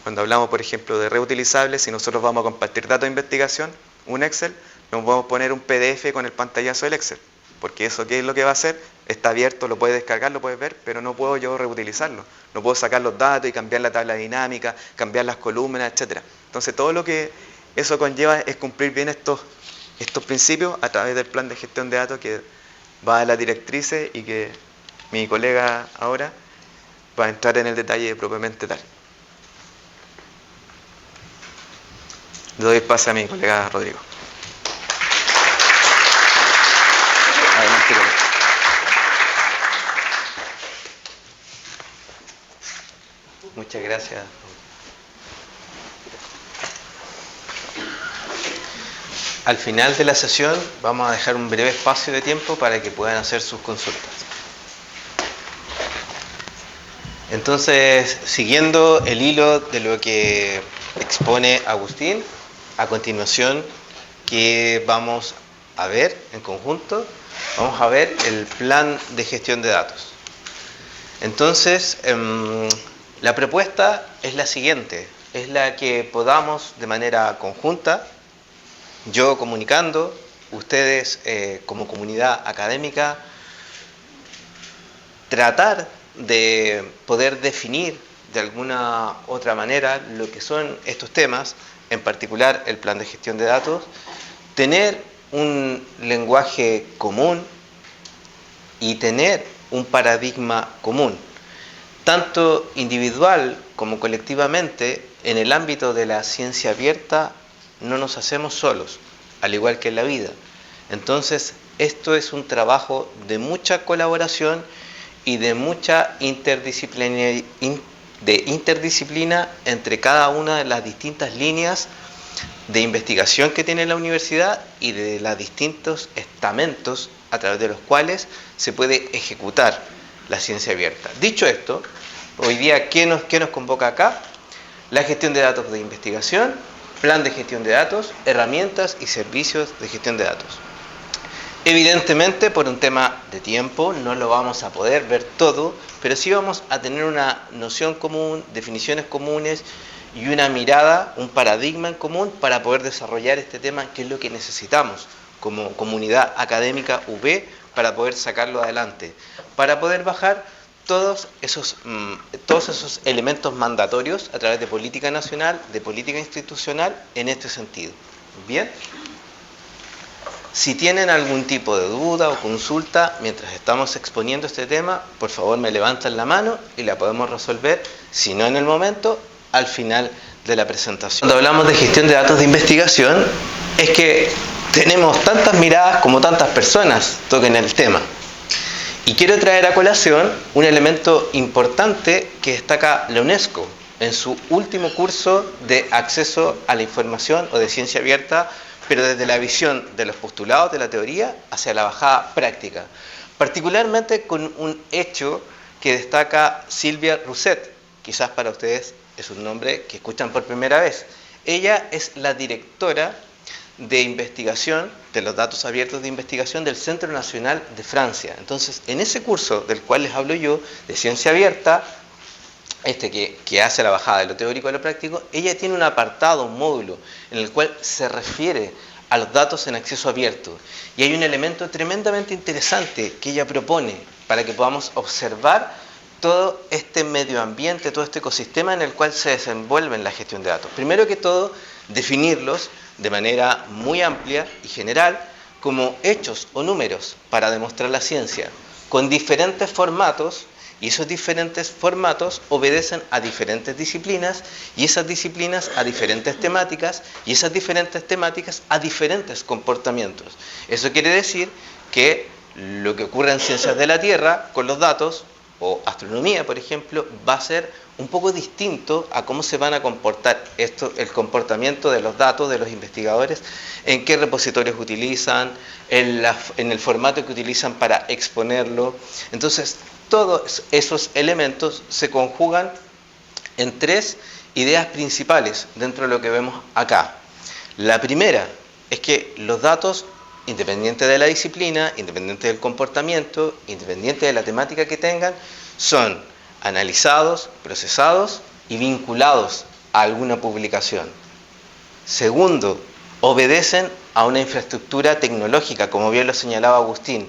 Cuando hablamos, por ejemplo, de reutilizable, si nosotros vamos a compartir datos de investigación, un Excel, nos vamos a poner un PDF con el pantallazo del Excel, porque eso, ¿qué es lo que va a hacer? Está abierto, lo puedes descargar, lo puedes ver, pero no puedo yo reutilizarlo. No puedo sacar los datos y cambiar la tabla dinámica, cambiar las columnas, etc. Entonces, todo lo que eso conlleva es cumplir bien estos principios a través del plan de gestión de datos que va a las directrices y que mi colega ahora va a entrar en el detalle propiamente tal. Le doy pase a mi colega Rodrigo. Adelante, colega. Muchas gracias. Al final de la sesión vamos a dejar un breve espacio de tiempo para que puedan hacer sus consultas. Entonces, siguiendo el hilo de lo que expone Agustín, a continuación, ¿qué vamos a ver en conjunto? Vamos a ver el plan de gestión de datos. Entonces, la propuesta es la siguiente, es la que podamos de manera conjunta, yo comunicando, ustedes como comunidad académica, tratar de poder definir de alguna otra manera lo que son estos temas, en particular el plan de gestión de datos, tener un lenguaje común y tener un paradigma común, tanto individual como colectivamente. En el ámbito de la ciencia abierta no nos hacemos solos, al igual que en la vida. Entonces, esto es un trabajo de mucha colaboración y de mucha interdisciplina entre cada una de las distintas líneas de investigación que tiene la universidad y de los distintos estamentos a través de los cuales se puede ejecutar la ciencia abierta. Dicho esto, hoy día, ¿qué nos convoca acá? La gestión de datos de investigación, plan de gestión de datos, herramientas y servicios de gestión de datos. Evidentemente, por un tema de tiempo, no lo vamos a poder ver todo, pero sí vamos a tener una noción común, definiciones comunes y una mirada, un paradigma en común para poder desarrollar este tema, que es lo que necesitamos como comunidad académica UB para poder sacarlo adelante, para poder bajar todos esos elementos mandatorios a través de política nacional, de política institucional en este sentido. Bien. Si tienen algún tipo de duda o consulta mientras estamos exponiendo este tema, por favor me levantan la mano y la podemos resolver, si no en el momento, al final de la presentación. Cuando hablamos de gestión de datos de investigación, es que tenemos tantas miradas como tantas personas toquen el tema. Y quiero traer a colación un elemento importante que destaca la UNESCO en su último curso de acceso a la información o de ciencia abierta, pero desde la visión de los postulados de la teoría hacia la bajada práctica, particularmente con un hecho que destaca Silvia Rousset. Quizás para ustedes es un nombre que escuchan por primera vez. Ella es la directora de investigación, de los datos abiertos de investigación del Centro Nacional de Francia. Entonces, en ese curso del cual les hablo yo, de ciencia abierta, que hace la bajada de lo teórico a lo práctico, ella tiene un apartado, un módulo, en el cual se refiere a los datos en acceso abierto. Y hay un elemento tremendamente interesante que ella propone para que podamos observar todo este medio ambiente, todo este ecosistema en el cual se desenvuelve la gestión de datos. Primero que todo, definirlos de manera muy amplia y general como hechos o números para demostrar la ciencia, con diferentes formatos. Y esos diferentes formatos obedecen a diferentes disciplinas, y esas disciplinas a diferentes temáticas, y esas diferentes temáticas a diferentes comportamientos. Eso quiere decir que lo que ocurre en ciencias de la Tierra con los datos, o astronomía, por ejemplo, va a ser un poco distinto a cómo se van a comportar el comportamiento de los datos de los investigadores, en qué repositorios utilizan, en el formato que utilizan para exponerlo. Entonces, todos esos elementos se conjugan en tres ideas principales dentro de lo que vemos acá. La primera es que los datos, independiente de la disciplina, independiente del comportamiento, independiente de la temática que tengan, son analizados, procesados y vinculados a alguna publicación. Segundo, obedecen a una infraestructura tecnológica, como bien lo señalaba Agustín,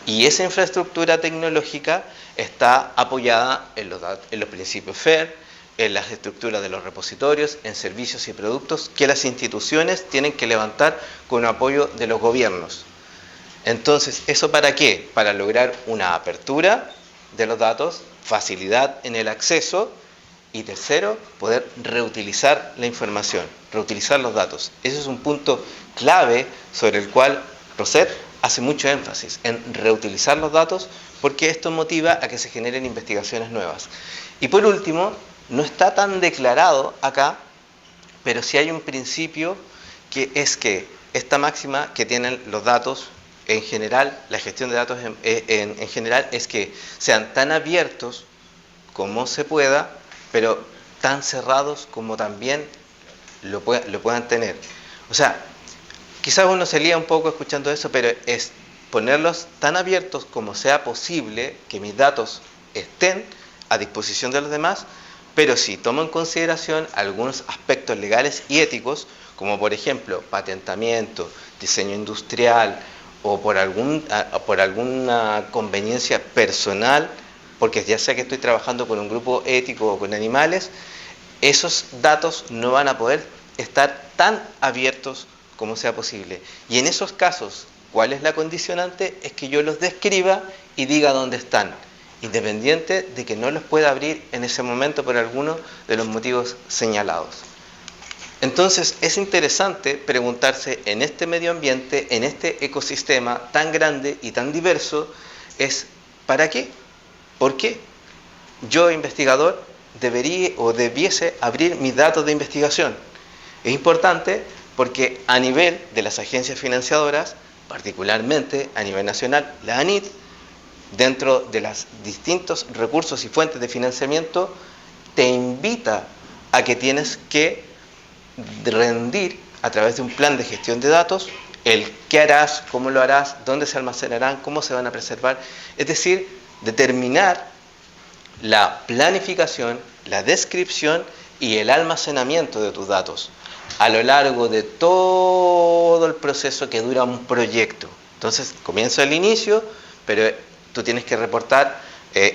y esa infraestructura tecnológica está apoyada en los principios FAIR, en las estructuras de los repositorios, en servicios y productos que las instituciones tienen que levantar con apoyo de los gobiernos. Entonces, ¿eso para qué? Para lograr una apertura de los datos, facilidad en el acceso y tercero, poder reutilizar la información, reutilizar los datos. Ese es un punto clave sobre el cual Rousset hace mucho énfasis, en reutilizar los datos, porque esto motiva a que se generen investigaciones nuevas. Y por último, no está tan declarado acá, pero sí hay un principio que es que esta máxima que tienen los datos en general, la gestión de datos en general, es que sean tan abiertos como se pueda, pero tan cerrados como también lo puedan tener. O sea, quizás uno se lía un poco escuchando eso, pero es ponerlos tan abiertos como sea posible, que mis datos estén a disposición de los demás, pero sí tomo en consideración algunos aspectos legales y éticos, como por ejemplo patentamiento, diseño industrial o por alguna conveniencia personal porque ya sea que estoy trabajando con un grupo ético o con animales, esos datos no van a poder estar tan abiertos como sea posible. Y en esos casos, ¿cuál es la condicionante? Es que yo los describa y diga dónde están, independiente de que no los pueda abrir en ese momento por alguno de los motivos señalados. Entonces es interesante preguntarse en este medio ambiente, en este ecosistema tan grande y tan diverso, es ¿para qué? ¿Por qué yo, investigador, debería o debiese abrir mis datos de investigación? Es importante porque a nivel de las agencias financiadoras, particularmente a nivel nacional, la ANIT, dentro de los distintos recursos y fuentes de financiamiento, te invita a que tienes que rendir a través de un plan de gestión de datos el qué harás, cómo lo harás, dónde se almacenarán, cómo se van a preservar, es decir, determinar la planificación, la descripción y el almacenamiento de tus datos a lo largo de todo el proceso que dura un proyecto. Entonces, comienza el inicio, pero tú tienes que reportar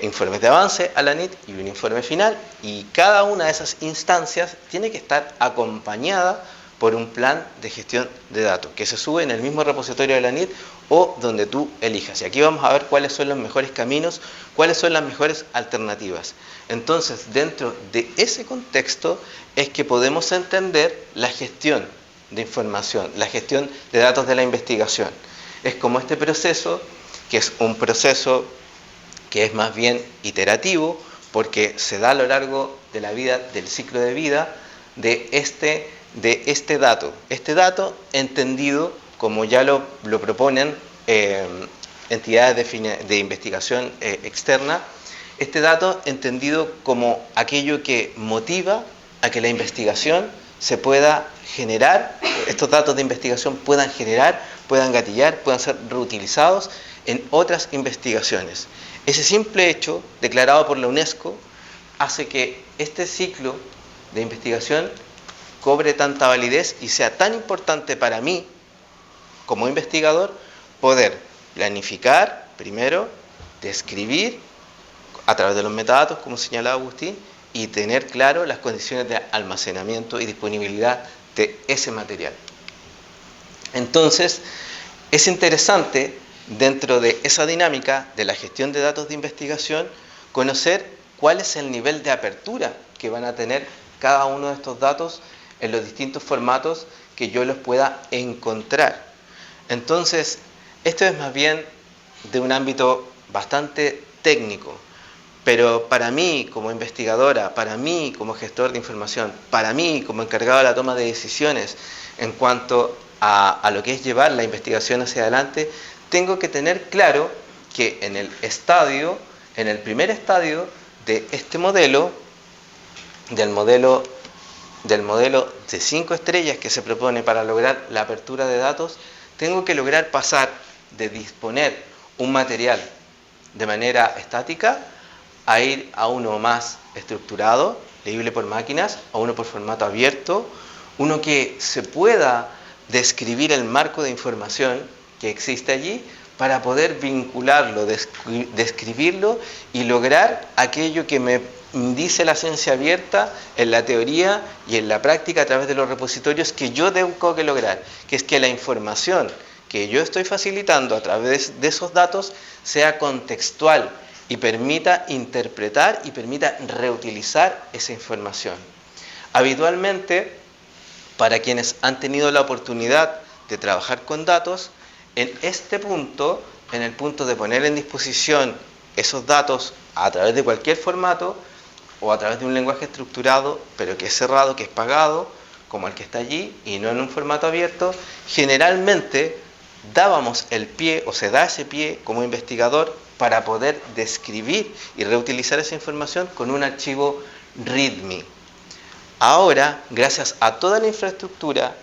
informes de avance a la ANIT y un informe final, y cada una de esas instancias tiene que estar acompañada por un plan de gestión de datos que se sube en el mismo repositorio de la ANIT o donde tú elijas. Y aquí vamos a ver cuáles son los mejores caminos, cuáles son las mejores alternativas. Entonces, dentro de ese contexto es que podemos entender la gestión de información, la gestión de datos de la investigación. Es como este proceso, que es un proceso que es más bien iterativo, porque se da a lo largo de la vida, del ciclo de vida de este dato. Este dato entendido, como ya lo proponen entidades de investigación externa, este dato entendido como aquello que motiva a que la investigación se pueda generar, estos datos de investigación puedan generar, puedan gatillar, puedan ser reutilizados en otras investigaciones. Ese simple hecho, declarado por la UNESCO, hace que este ciclo de investigación cobre tanta validez y sea tan importante para mí, como investigador, poder planificar, primero, describir a través de los metadatos, como señalaba Agustín, y tener claro las condiciones de almacenamiento y disponibilidad de ese material. Entonces, es interesante, dentro de esa dinámica de la gestión de datos de investigación, conocer cuál es el nivel de apertura que van a tener cada uno de estos datos en los distintos formatos que yo los pueda encontrar. Entonces, esto es más bien de un ámbito bastante técnico, pero para mí como investigadora, para mí como gestor de información, para mí como encargado de la toma de decisiones en cuanto a lo que es llevar la investigación hacia adelante, tengo que tener claro que en el primer estadio de este modelo, del modelo de 5 estrellas que se propone para lograr la apertura de datos, tengo que lograr pasar de disponer un material de manera estática a ir a uno más estructurado, leíble por máquinas, a uno por formato abierto, uno que se pueda describir el marco de información que existe allí para poder vincularlo, describirlo y lograr aquello que me dice la ciencia abierta en la teoría y en la práctica a través de los repositorios que yo tengo que lograr, que es que la información que yo estoy facilitando a través de esos datos sea contextual y permita interpretar y permita reutilizar esa información. Habitualmente, para quienes han tenido la oportunidad de trabajar con datos, en este punto, en el punto de poner en disposición esos datos a través de cualquier formato o a través de un lenguaje estructurado, pero que es cerrado, que es pagado, como el que está allí, y no en un formato abierto, generalmente dábamos el pie, o se da ese pie como investigador, para poder describir y reutilizar esa información con un archivo README. Ahora, gracias a toda la infraestructura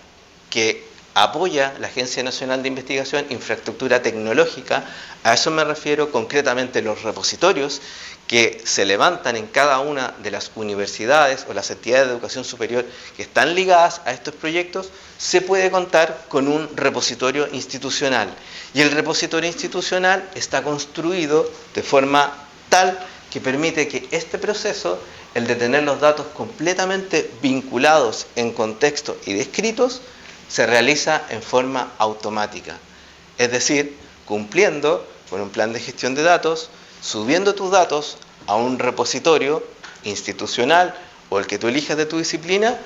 que apoya la Agencia Nacional de Investigación, infraestructura tecnológica, a eso me refiero concretamente los repositorios que se levantan en cada una de las universidades o las entidades de educación superior que están ligadas a estos proyectos, se puede contar con un repositorio institucional. Y el repositorio institucional está construido de forma tal que permite que este proceso, el de tener los datos completamente vinculados en contexto y descritos, se realiza en forma automática. Es decir, cumpliendo con un plan de gestión de datos, subiendo tus datos a un repositorio institucional o el que tú elijas de tu disciplina,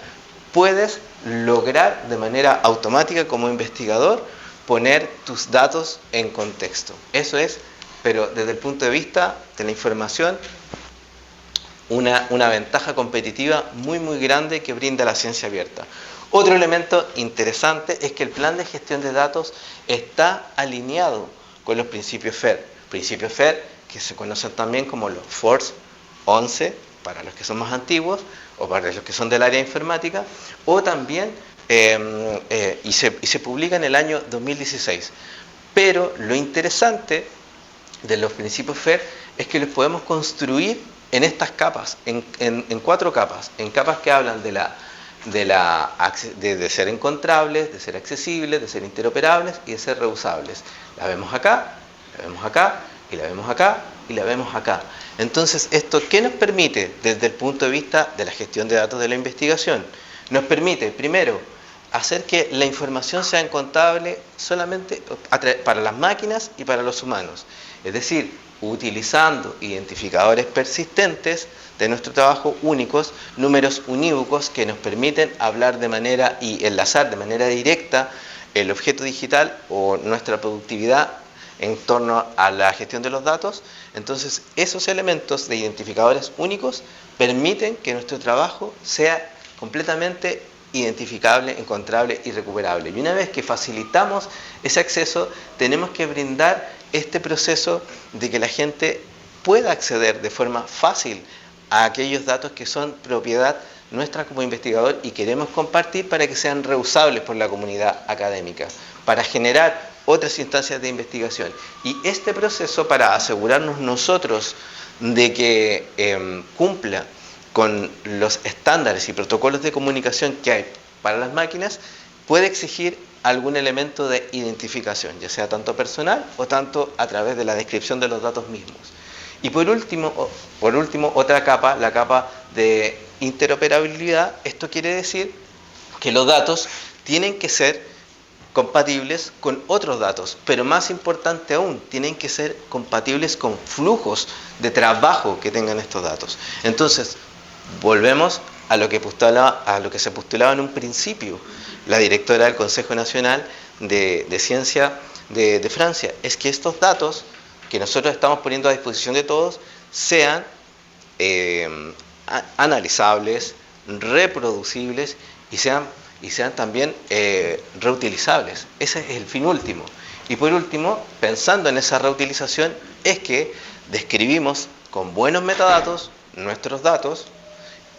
puedes lograr de manera automática como investigador poner tus datos en contexto. Eso es, pero desde el punto de vista de la información, una ventaja competitiva muy muy grande que brinda la ciencia abierta. Otro elemento interesante es que el plan de gestión de datos está alineado con los principios FAIR. Principios FAIR que se conocen también como los FORS 11 para los que son más antiguos o para los que son del área informática, o también y se publica en el año 2016. Pero lo interesante de los principios FAIR es que los podemos construir en estas capas, en 4 capas, en capas que hablan de ser encontrables, de ser accesibles, de ser interoperables y de ser reusables. La vemos acá, la vemos acá, y la vemos acá, y la vemos acá. Entonces, ¿esto qué nos permite desde el punto de vista de la gestión de datos de la investigación? Nos permite, primero, hacer que la información sea encontrable solamente para las máquinas y para los humanos. Es decir, utilizando identificadores persistentes de nuestro trabajo únicos, números unívocos que nos permiten hablar de manera y enlazar de manera directa el objeto digital o nuestra productividad en torno a la gestión de los datos. Entonces, esos elementos de identificadores únicos permiten que nuestro trabajo sea completamente identificable, encontrable y recuperable. Y una vez que facilitamos ese acceso, tenemos que brindar este proceso de que la gente pueda acceder de forma fácil a aquellos datos que son propiedad nuestra como investigador y queremos compartir para que sean reusables por la comunidad académica, para generar otras instancias de investigación. Y este proceso, para asegurarnos nosotros de que cumpla con los estándares y protocolos de comunicación que hay para las máquinas, puede exigir algún elemento de identificación, ya sea tanto personal o tanto a través de la descripción de los datos mismos. Y por último, otra capa, la capa de interoperabilidad. Esto quiere decir que los datos tienen que ser compatibles con otros datos, pero más importante aún, tienen que ser compatibles con flujos de trabajo que tengan estos datos. Entonces, volvemos a lo que se postulaba en un principio la directora del Consejo Nacional de Ciencia de Francia, es que estos datos que nosotros estamos poniendo a disposición de todos sean analizables, reproducibles y sean también reutilizables. Ese es el fin último. Y por último, pensando en esa reutilización, es que describimos con buenos metadatos nuestros datos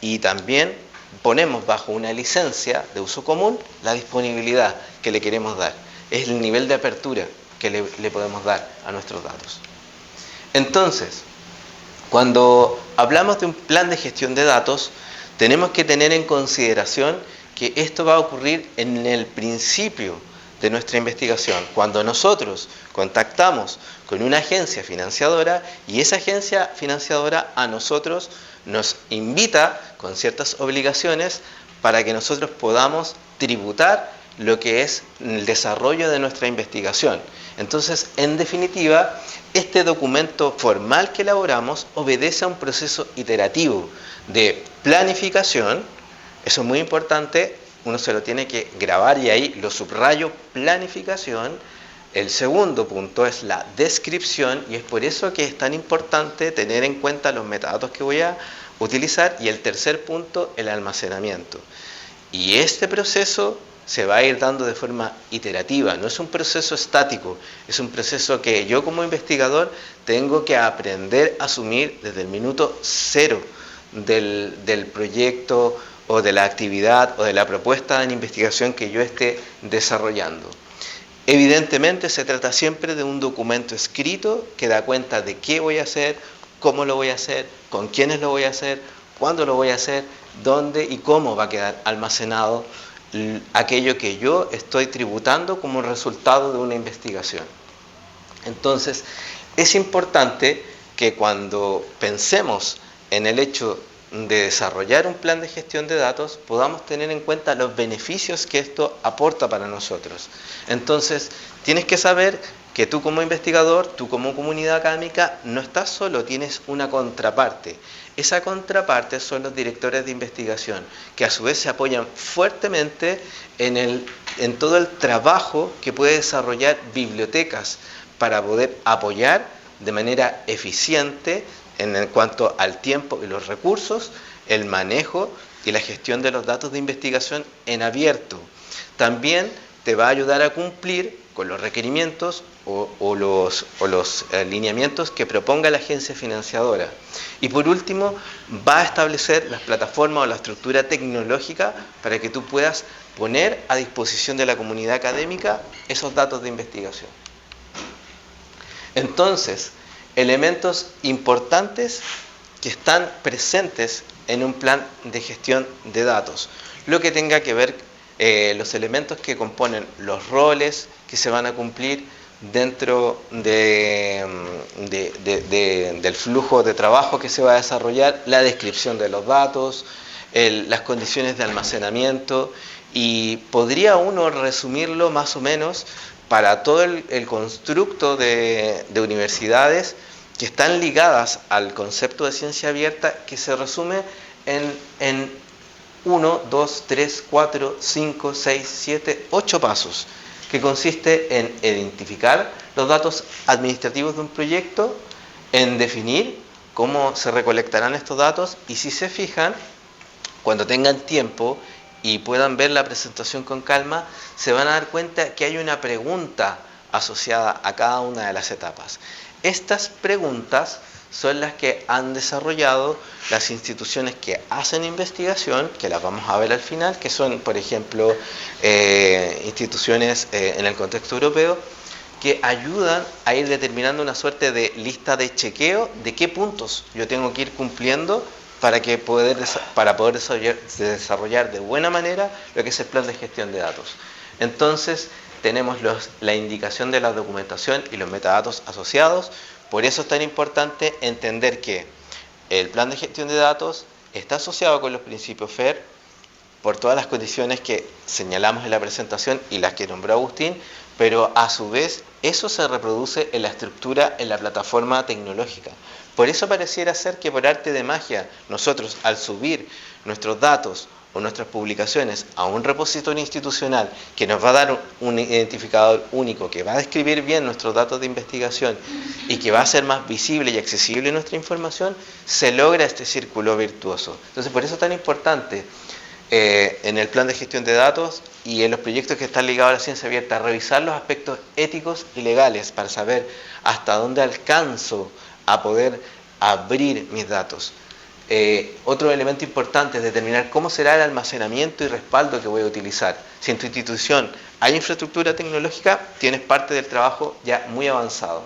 y también ponemos bajo una licencia de uso común la disponibilidad que le queremos dar. Es el nivel de apertura que le podemos dar a nuestros datos. Entonces, cuando hablamos de un plan de gestión de datos, tenemos que tener en consideración que esto va a ocurrir en el principio de nuestra investigación, cuando nosotros contactamos con una agencia financiadora y esa agencia financiadora a nosotros nos invita con ciertas obligaciones para que nosotros podamos tributar lo que es el desarrollo de nuestra investigación. Entonces, en definitiva, este documento formal que elaboramos obedece a un proceso iterativo de planificación. Eso es muy importante, uno se lo tiene que grabar y ahí lo subrayo: planificación. El segundo punto es la descripción, y es por eso que es tan importante tener en cuenta los metadatos que voy a utilizar. Y el tercer punto, el almacenamiento. Y este proceso se va a ir dando de forma iterativa, no es un proceso estático, es un proceso que yo como investigador tengo que aprender a asumir desde el minuto cero del proyecto o de la actividad o de la propuesta en investigación que yo esté desarrollando. Evidentemente se trata siempre de un documento escrito que da cuenta de qué voy a hacer, cómo lo voy a hacer, con quiénes lo voy a hacer, cuándo lo voy a hacer, dónde y cómo va a quedar almacenado aquello que yo estoy tributando como resultado de una investigación. Entonces, es importante que cuando pensemos en el hecho de desarrollar un plan de gestión de datos, podamos tener en cuenta los beneficios que esto aporta para nosotros. Entonces, tienes que saber que tú como investigador, tú como comunidad académica, no estás solo, tienes una contraparte. Esa contraparte son los directores de investigación, que a su vez se apoyan fuertemente en todo el trabajo que puede desarrollar bibliotecas para poder apoyar de manera eficiente en cuanto al tiempo y los recursos, el manejo y la gestión de los datos de investigación en abierto. También te va a ayudar a cumplir con los requerimientos o los lineamientos que proponga la agencia financiadora. Y por último, va a establecer las plataformas o la estructura tecnológica para que tú puedas poner a disposición de la comunidad académica esos datos de investigación. Entonces, elementos importantes que están presentes en un plan de gestión de datos. Lo que tenga que ver los elementos que componen los roles que se van a cumplir dentro del flujo de trabajo que se va a desarrollar, la descripción de los datos, las condiciones de almacenamiento, y podría uno resumirlo más o menos para todo el constructo de universidades que están ligadas al concepto de ciencia abierta, que se resume en 1, 2, 3, 4, 5, 6, 7, 8 pasos, que consiste en identificar los datos administrativos de un proyecto, en definir cómo se recolectarán estos datos, y si se fijan, cuando tengan tiempo y puedan ver la presentación con calma, se van a dar cuenta que hay una pregunta asociada a cada una de las etapas. Estas preguntas son las que han desarrollado las instituciones que hacen investigación, que las vamos a ver al final, que son, por ejemplo, instituciones en el contexto europeo, que ayudan a ir determinando una suerte de lista de chequeo de qué puntos yo tengo que ir cumpliendo para poder desarrollar de buena manera lo que es el plan de gestión de datos. Entonces, tenemos la indicación de la documentación y los metadatos asociados. Por eso es tan importante entender que el plan de gestión de datos está asociado con los principios FAIR por todas las condiciones que señalamos en la presentación y las que nombró Agustín, pero a su vez eso se reproduce en la estructura, en la plataforma tecnológica. Por eso pareciera ser que por arte de magia nosotros, al subir nuestros datos o nuestras publicaciones a un repositorio institucional que nos va a dar un identificador único, que va a describir bien nuestros datos de investigación y que va a hacer más visible y accesible nuestra información, se logra este círculo virtuoso. Entonces, por eso es tan importante en el plan de gestión de datos y en los proyectos que están ligados a la ciencia abierta, revisar los aspectos éticos y legales para saber hasta dónde alcanzo a poder abrir mis datos. Otro elemento importante es determinar cómo será el almacenamiento y respaldo que voy a utilizar. Si en tu institución hay infraestructura tecnológica, tienes parte del trabajo ya muy avanzado.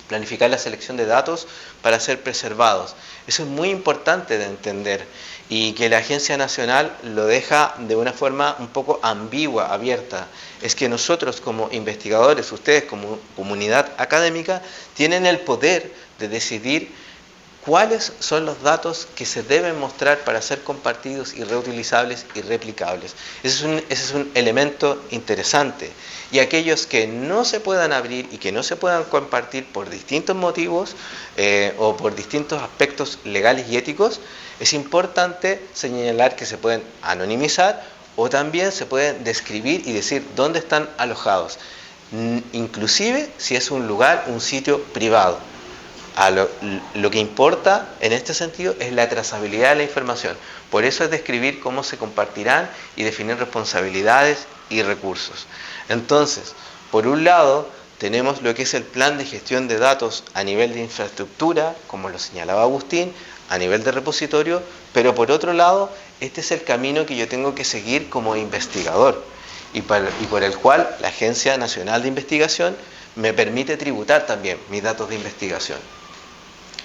Planificar la selección de datos para ser preservados. Eso es muy importante de entender y que la Agencia Nacional lo deja de una forma un poco ambigua, abierta. Es que nosotros como investigadores, ustedes como comunidad académica, tienen el poder de decidir cuáles son los datos que se deben mostrar para ser compartidos y reutilizables y replicables. Ese es un elemento interesante. Y aquellos que no se puedan abrir y que no se puedan compartir por distintos motivos o por distintos aspectos legales y éticos, es importante señalar que se pueden anonimizar o también se pueden describir y decir dónde están alojados, inclusive si es un lugar, un sitio privado. Lo que importa en este sentido es la trazabilidad de la información. Por eso es describir cómo se compartirán y definir responsabilidades y recursos. Entonces, por un lado, tenemos lo que es el plan de gestión de datos a nivel de infraestructura, como lo señalaba Agustín, a nivel de repositorio, pero por otro lado, este es el camino que yo tengo que seguir como investigador y por el cual la Agencia Nacional de Investigación me permite tributar también mis datos de investigación.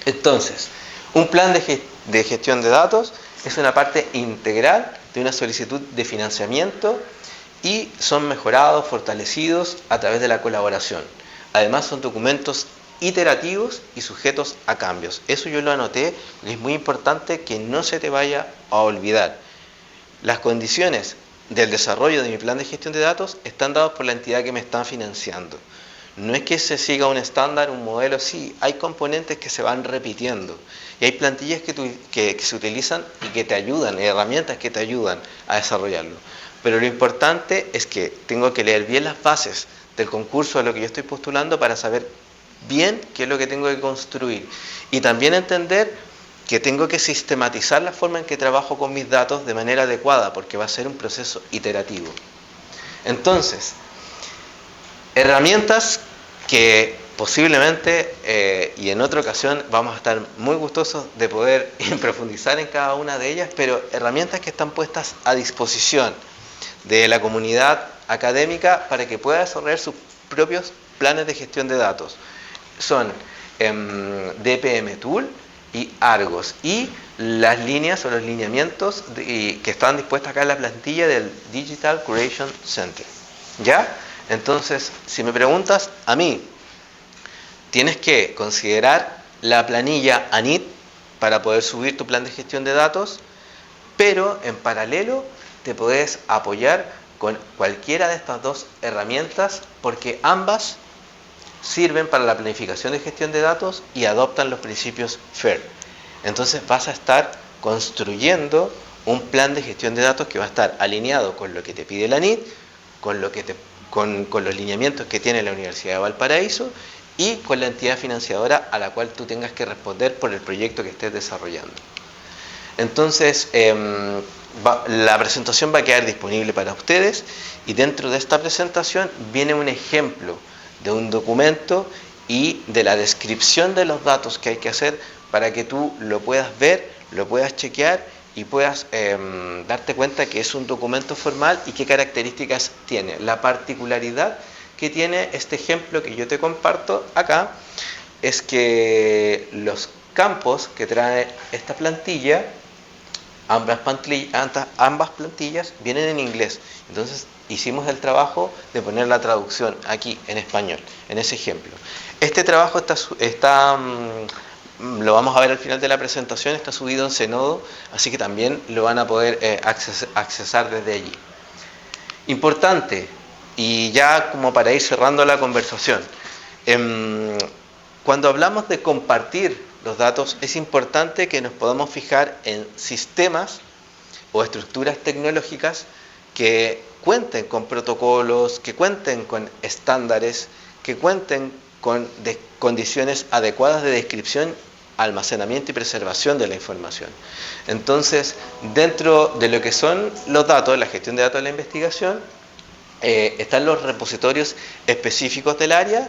Entonces, un plan de gestión de datos es una parte integral de una solicitud de financiamiento y son mejorados, fortalecidos a través de la colaboración. Además, son documentos iterativos y sujetos a cambios. Eso yo lo anoté, porque es muy importante que no se te vaya a olvidar. Las condiciones del desarrollo de mi plan de gestión de datos están dados por la entidad que me está financiando. No es que se siga un estándar, un modelo, sí, hay componentes que se van repitiendo y hay plantillas que se utilizan y que te ayudan, herramientas que te ayudan a desarrollarlo. Pero lo importante es que tengo que leer bien las bases del concurso a lo que yo estoy postulando para saber bien qué es lo que tengo que construir y también entender que tengo que sistematizar la forma en que trabajo con mis datos de manera adecuada, porque va a ser un proceso iterativo. Entonces, herramientas que posiblemente y en otra ocasión vamos a estar muy gustosos de poder profundizar en cada una de ellas, pero herramientas que están puestas a disposición de la comunidad académica para que pueda desarrollar sus propios planes de gestión de datos. Son DPM Tool y Argos y las líneas o los lineamientos que están dispuestas acá en la plantilla del Digital Curation Center. ¿Ya? Entonces, si me preguntas a mí, tienes que considerar la planilla ANID para poder subir tu plan de gestión de datos, pero en paralelo te puedes apoyar con cualquiera de estas dos herramientas porque ambas sirven para la planificación de gestión de datos y adoptan los principios FAIR. Entonces vas a estar construyendo un plan de gestión de datos que va a estar alineado con lo que te pide la ANID, con los lineamientos que tiene la Universidad de Valparaíso y con la entidad financiadora a la cual tú tengas que responder por el proyecto que estés desarrollando. Entonces, la presentación va a quedar disponible para ustedes y dentro de esta presentación viene un ejemplo de un documento y de la descripción de los datos que hay que hacer para que tú lo puedas ver, lo puedas chequear y puedas darte cuenta que es un documento formal y qué características tiene. La particularidad que tiene este ejemplo que yo te comparto acá es que los campos que trae esta plantilla, ambas plantillas vienen en inglés. Entonces hicimos el trabajo de poner la traducción aquí en español, en ese ejemplo. Este trabajo lo vamos a ver al final de la presentación, está subido en Zenodo, así que también lo van a poder accesar desde allí. Importante, y ya como para ir cerrando la conversación, cuando hablamos de compartir los datos, es importante que nos podamos fijar en sistemas o estructuras tecnológicas que cuenten con protocolos, que cuenten con estándares, que cuenten con condiciones adecuadas de descripción, almacenamiento y preservación de la información. Entonces, dentro de lo que son los datos, la gestión de datos de la investigación, están los repositorios específicos del área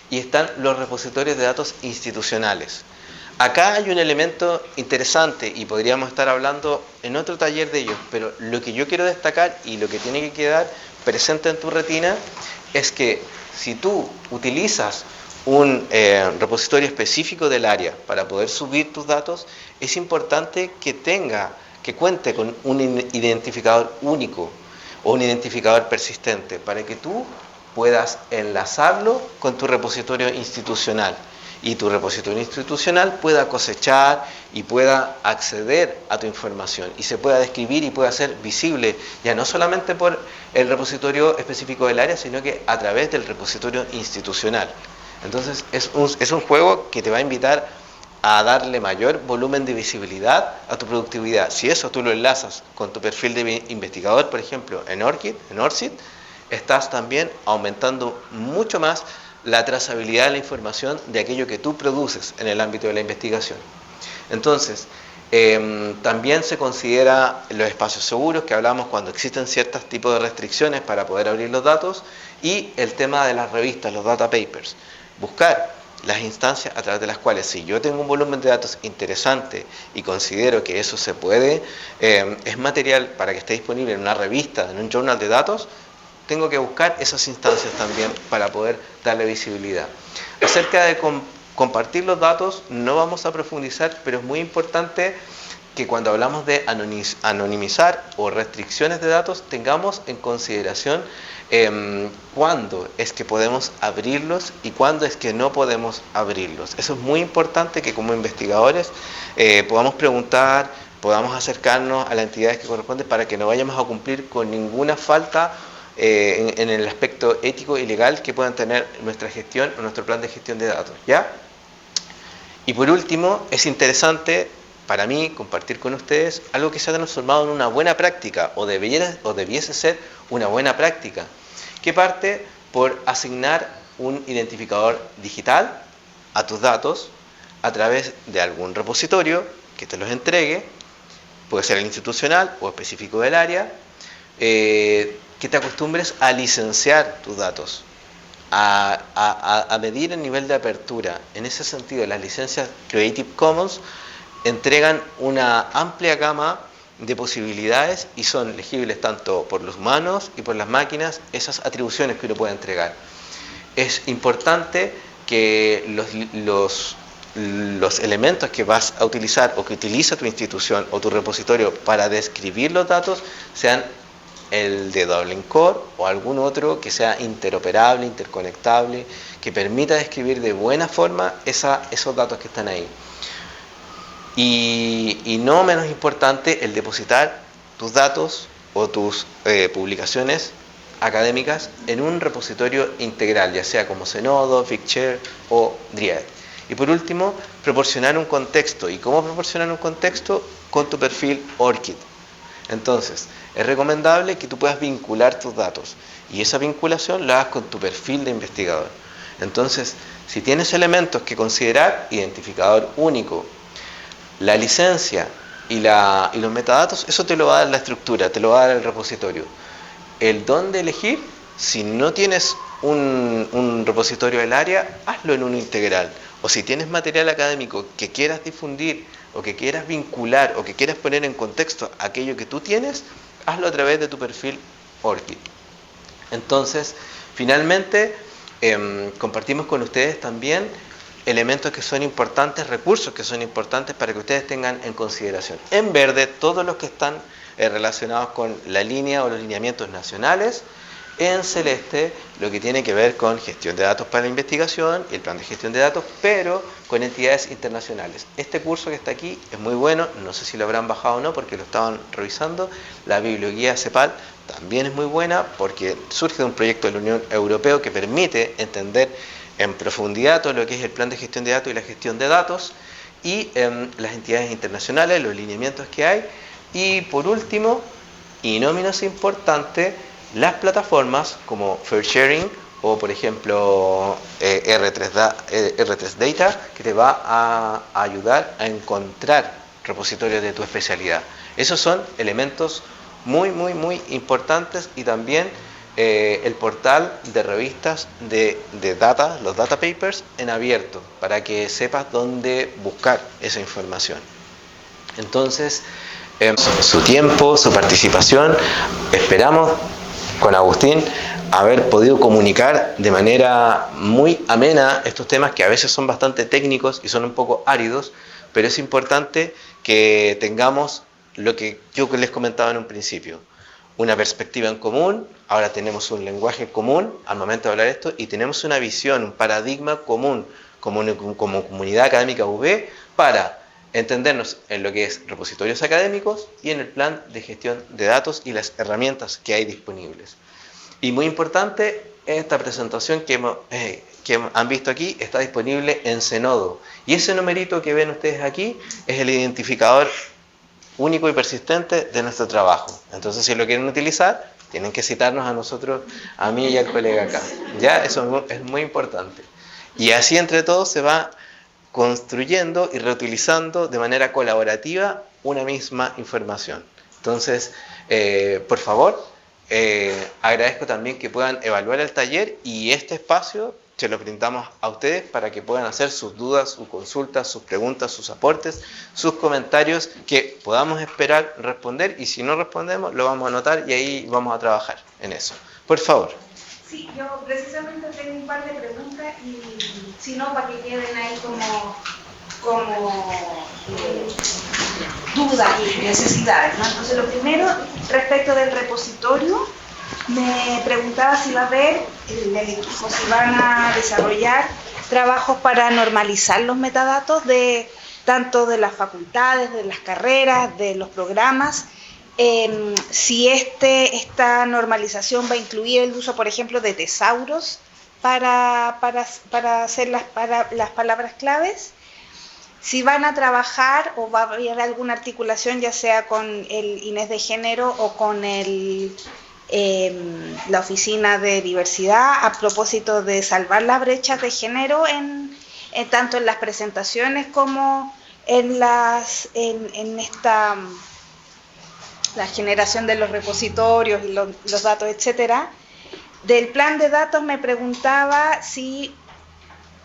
y están los repositorios de datos institucionales. Acá hay un elemento interesante y podríamos estar hablando en otro taller de ellos, pero lo que yo quiero destacar y lo que tiene que quedar presente en tu retina es que si tú utilizas un repositorio específico del área para poder subir tus datos, es importante que cuente con un identificador único o un identificador persistente para que tú puedas enlazarlo con tu repositorio institucional y tu repositorio institucional pueda cosechar y pueda acceder a tu información y se pueda describir y pueda ser visible ya no solamente por el repositorio específico del área, sino que a través del repositorio institucional. Entonces es un juego que te va a invitar a darle mayor volumen de visibilidad a tu productividad. Si eso tú lo enlazas con tu perfil de investigador, por ejemplo, en ORCID, estás también aumentando mucho más la trazabilidad de la información de aquello que tú produces en el ámbito de la investigación. Entonces, también se considera los espacios seguros, que hablamos cuando existen ciertos tipos de restricciones para poder abrir los datos, y el tema de las revistas, los data papers. Buscar las instancias a través de las cuales, si yo tengo un volumen de datos interesante y considero que eso se puede, es material para que esté disponible en una revista, en un journal de datos, tengo que buscar esas instancias también para poder darle visibilidad. Acerca de compartir los datos no vamos a profundizar, pero es muy importante que cuando hablamos de anonimizar o restricciones de datos tengamos en consideración cuándo es que podemos abrirlos y cuándo es que no podemos abrirlos. Eso es muy importante, que como investigadores podamos preguntar, podamos acercarnos a las entidades que corresponden para que no vayamos a cumplir con ninguna falta en el aspecto ético y legal que puedan tener nuestra gestión o nuestro plan de gestión de datos, ¿ya? Y por último, es interesante para mí compartir con ustedes algo que se ha transformado en una buena práctica o debiese ser una buena práctica, que parte por asignar un identificador digital a tus datos a través de algún repositorio que te los entregue, puede ser el institucional o específico del área, que te acostumbres a licenciar tus datos, a medir el nivel de apertura. En ese sentido, las licencias Creative Commons entregan una amplia gama de posibilidades y son legibles tanto por los humanos y por las máquinas esas atribuciones que uno puede entregar. Es importante que los elementos que vas a utilizar o que utiliza tu institución o tu repositorio para describir los datos sean el de doble encore o algún otro que sea interoperable, interconectable, que permita describir de buena forma esos datos que están ahí. Y no menos importante, el depositar tus datos o tus publicaciones académicas en un repositorio integral, ya sea como Zenodo, Figshare o Dried. Y por último, proporcionar un contexto. ¿Y cómo proporcionar un contexto? Con tu perfil ORCID. Entonces, es recomendable que tú puedas vincular tus datos y esa vinculación la hagas con tu perfil de investigador. Entonces, si tienes elementos que considerar, identificador único, la licencia y los metadatos, eso te lo va a dar la estructura, te lo va a dar el repositorio. El dónde elegir, si no tienes un repositorio del área, hazlo en uno integral. O si tienes material académico que quieras difundir o que quieras vincular o que quieras poner en contexto aquello que tú tienes, hazlo a través de tu perfil ORCID. Entonces, finalmente, compartimos con ustedes también elementos que son importantes, recursos que son importantes para que ustedes tengan en consideración. En verde, todos los que están relacionados con la línea o los lineamientos nacionales. En celeste, lo que tiene que ver con gestión de datos para la investigación y el plan de gestión de datos, pero con entidades internacionales. Este curso que está aquí es muy bueno, no sé si lo habrán bajado o no porque lo estaban revisando. La biblioguía CEPAL también es muy buena porque surge de un proyecto de la Unión Europea que permite entender en profundidad todo lo que es el plan de gestión de datos y la gestión de datos y las entidades internacionales, los lineamientos que hay. Y por último, y no menos importante, las plataformas como Fair Sharing o por ejemplo R3 Data, que te va a ayudar a encontrar repositorios de tu especialidad. Esos son elementos muy importantes. Y también el portal de revistas de data, los data papers en abierto, para que sepas dónde buscar esa información. Entonces, su tiempo, su participación, esperamos con Agustín haber podido comunicar de manera muy amena estos temas que a veces son bastante técnicos y son un poco áridos, pero es importante que tengamos lo que yo les comentaba en un principio, una perspectiva en común. Ahora tenemos un lenguaje común al momento de hablar esto y tenemos una visión, un paradigma común como comunidad académica UB para entendernos en lo que es repositorios académicos y en el plan de gestión de datos y las herramientas que hay disponibles. Y muy importante, esta presentación que han visto aquí está disponible en Zenodo. Y ese numerito que ven ustedes aquí es el identificador único y persistente de nuestro trabajo. Entonces, si lo quieren utilizar, tienen que citarnos a nosotros, a mí y al colega acá. Ya, eso es muy importante. Y así entre todos se va construyendo y reutilizando de manera colaborativa una misma información. Entonces, por favor, agradezco también que puedan evaluar el taller y este espacio se lo brindamos a ustedes para que puedan hacer sus dudas, sus consultas, sus preguntas, sus aportes, sus comentarios que podamos esperar responder, y si no respondemos lo vamos a anotar y ahí vamos a trabajar en eso. Por favor. Sí, yo precisamente tengo un par de preguntas y si no, para que queden ahí como dudas y necesidades, ¿no? Entonces, lo primero, respecto del repositorio, me preguntaba si va a haber, el equipo, si van a desarrollar trabajos para normalizar los metadatos tanto de las facultades, de las carreras, de los programas, si esta normalización va a incluir el uso, por ejemplo, de tesauros para hacer las palabras claves, si van a trabajar o va a haber alguna articulación, ya sea con el INES de género o con la oficina de diversidad, a propósito de salvar las brechas de género tanto en las presentaciones como en la generación de los repositorios y los datos, etcétera. Del plan de datos me preguntaba si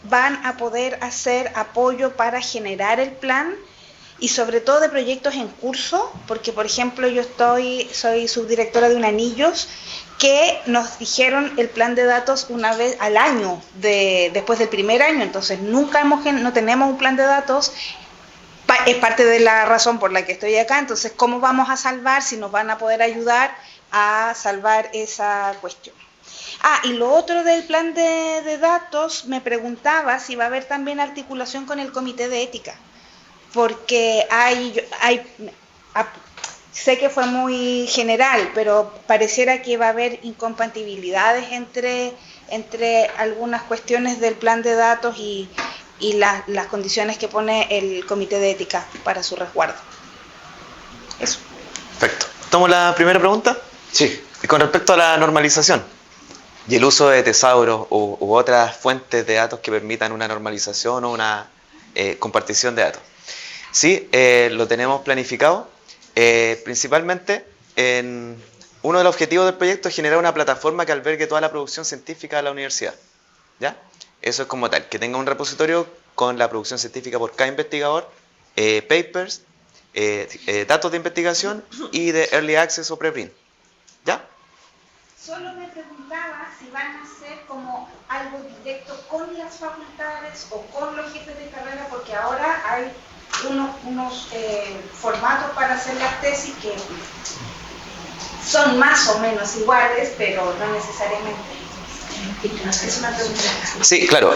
van a poder hacer apoyo para generar el plan y sobre todo de proyectos en curso, porque por ejemplo yo soy subdirectora de UNANILLOS, que nos dijeron el plan de datos una vez al año después del primer año, entonces no tenemos un plan de datos. Es parte de la razón por la que estoy acá. Entonces, ¿cómo vamos a salvar? Si nos van a poder ayudar a salvar esa cuestión. Y lo otro del plan de datos, me preguntaba si va a haber también articulación con el comité de ética, porque sé que fue muy general, pero pareciera que va a haber incompatibilidades entre algunas cuestiones del plan de datos y las condiciones que pone el comité de ética para su resguardo. Eso. Perfecto. ¿Tomo la primera pregunta? Sí. Y con respecto a la normalización y el uso de tesauros u otras fuentes de datos que permitan una normalización o una compartición de datos. Sí, lo tenemos planificado. Principalmente, uno de los objetivos del proyecto es generar una plataforma que albergue toda la producción científica de la universidad. ¿Ya? Eso es como tal, que tenga un repositorio con la producción científica por cada investigador, papers, datos de investigación y de early access o preprint. ¿Ya? Solo me preguntaba si van a hacer como algo directo con las facultades o con los jefes de carrera, porque ahora hay unos formatos para hacer las tesis que son más o menos iguales, pero no necesariamente. Es una pregunta. Sí, claro.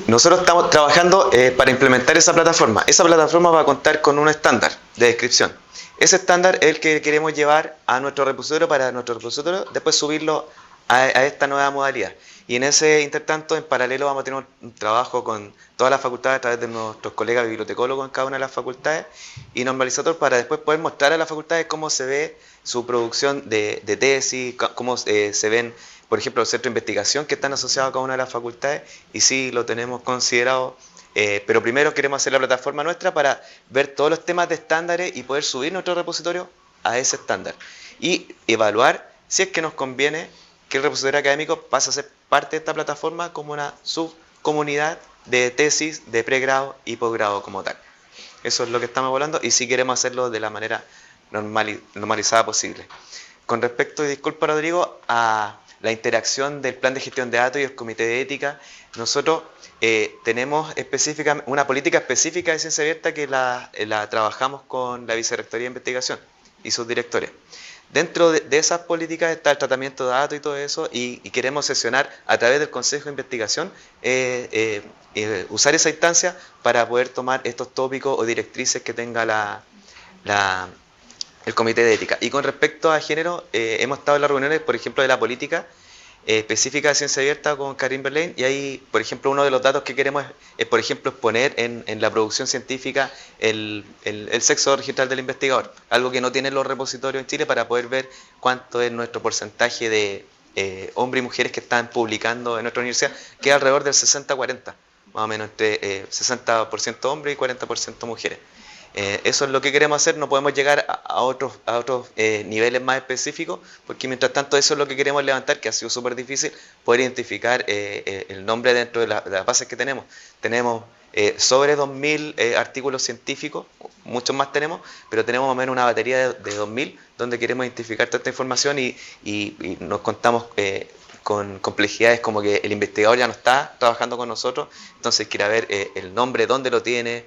Nosotros estamos trabajando para implementar esa plataforma. Esa plataforma va a contar con un estándar de descripción. Ese estándar es el que queremos llevar a nuestro repositorio para nuestro repositorio, después subirlo a esta nueva modalidad. Y en ese intertanto, en paralelo, vamos a tener un trabajo con todas las facultades a través de nuestros colegas bibliotecólogos en cada una de las facultades y normalizador para después poder mostrar a las facultades cómo se ve su producción de tesis, cómo se ven, por ejemplo, los centros de investigación que están asociados a cada una de las facultades, y sí lo tenemos considerado, pero primero queremos hacer la plataforma nuestra para ver todos los temas de estándares y poder subir nuestro repositorio a ese estándar y evaluar si es que nos conviene que el repositorio académico pase a ser parte de esta plataforma como una subcomunidad de tesis de pregrado y posgrado como tal. Eso es lo que estamos hablando y sí queremos hacerlo de la manera normalizada posible. Con respecto, y disculpa Rodrigo, a la interacción del plan de gestión de datos y el comité de ética, nosotros tenemos una política específica de ciencia abierta que la trabajamos con la Vicerrectoría de Investigación y sus directores. Dentro de esas políticas está el tratamiento de datos y todo eso, y queremos sesionar a través del Consejo de Investigación, usar esa instancia para poder tomar estos tópicos o directrices que tenga el Comité de Ética. Y con respecto a género, hemos estado en las reuniones, por ejemplo, de la política específica de ciencia abierta con Karin Berlain, y ahí, por ejemplo, uno de los datos que queremos es por ejemplo, exponer en la producción científica el sexo registral del investigador, algo que no tienen los repositorios en Chile, para poder ver cuánto es nuestro porcentaje de hombres y mujeres que están publicando en nuestra universidad, que es alrededor del 60-40, más o menos entre 60% hombres y 40% mujeres. Eso es lo que queremos hacer. No podemos llegar a otros niveles más específicos, porque mientras tanto eso es lo que queremos levantar, que ha sido súper difícil poder identificar el nombre dentro de las bases que tenemos. Tenemos sobre 2.000 artículos científicos, muchos más tenemos, pero tenemos más o menos una batería de 2.000 donde queremos identificar toda esta información y nos contamos con complejidades como que el investigador ya no está trabajando con nosotros, entonces quiere ver el nombre, dónde lo tiene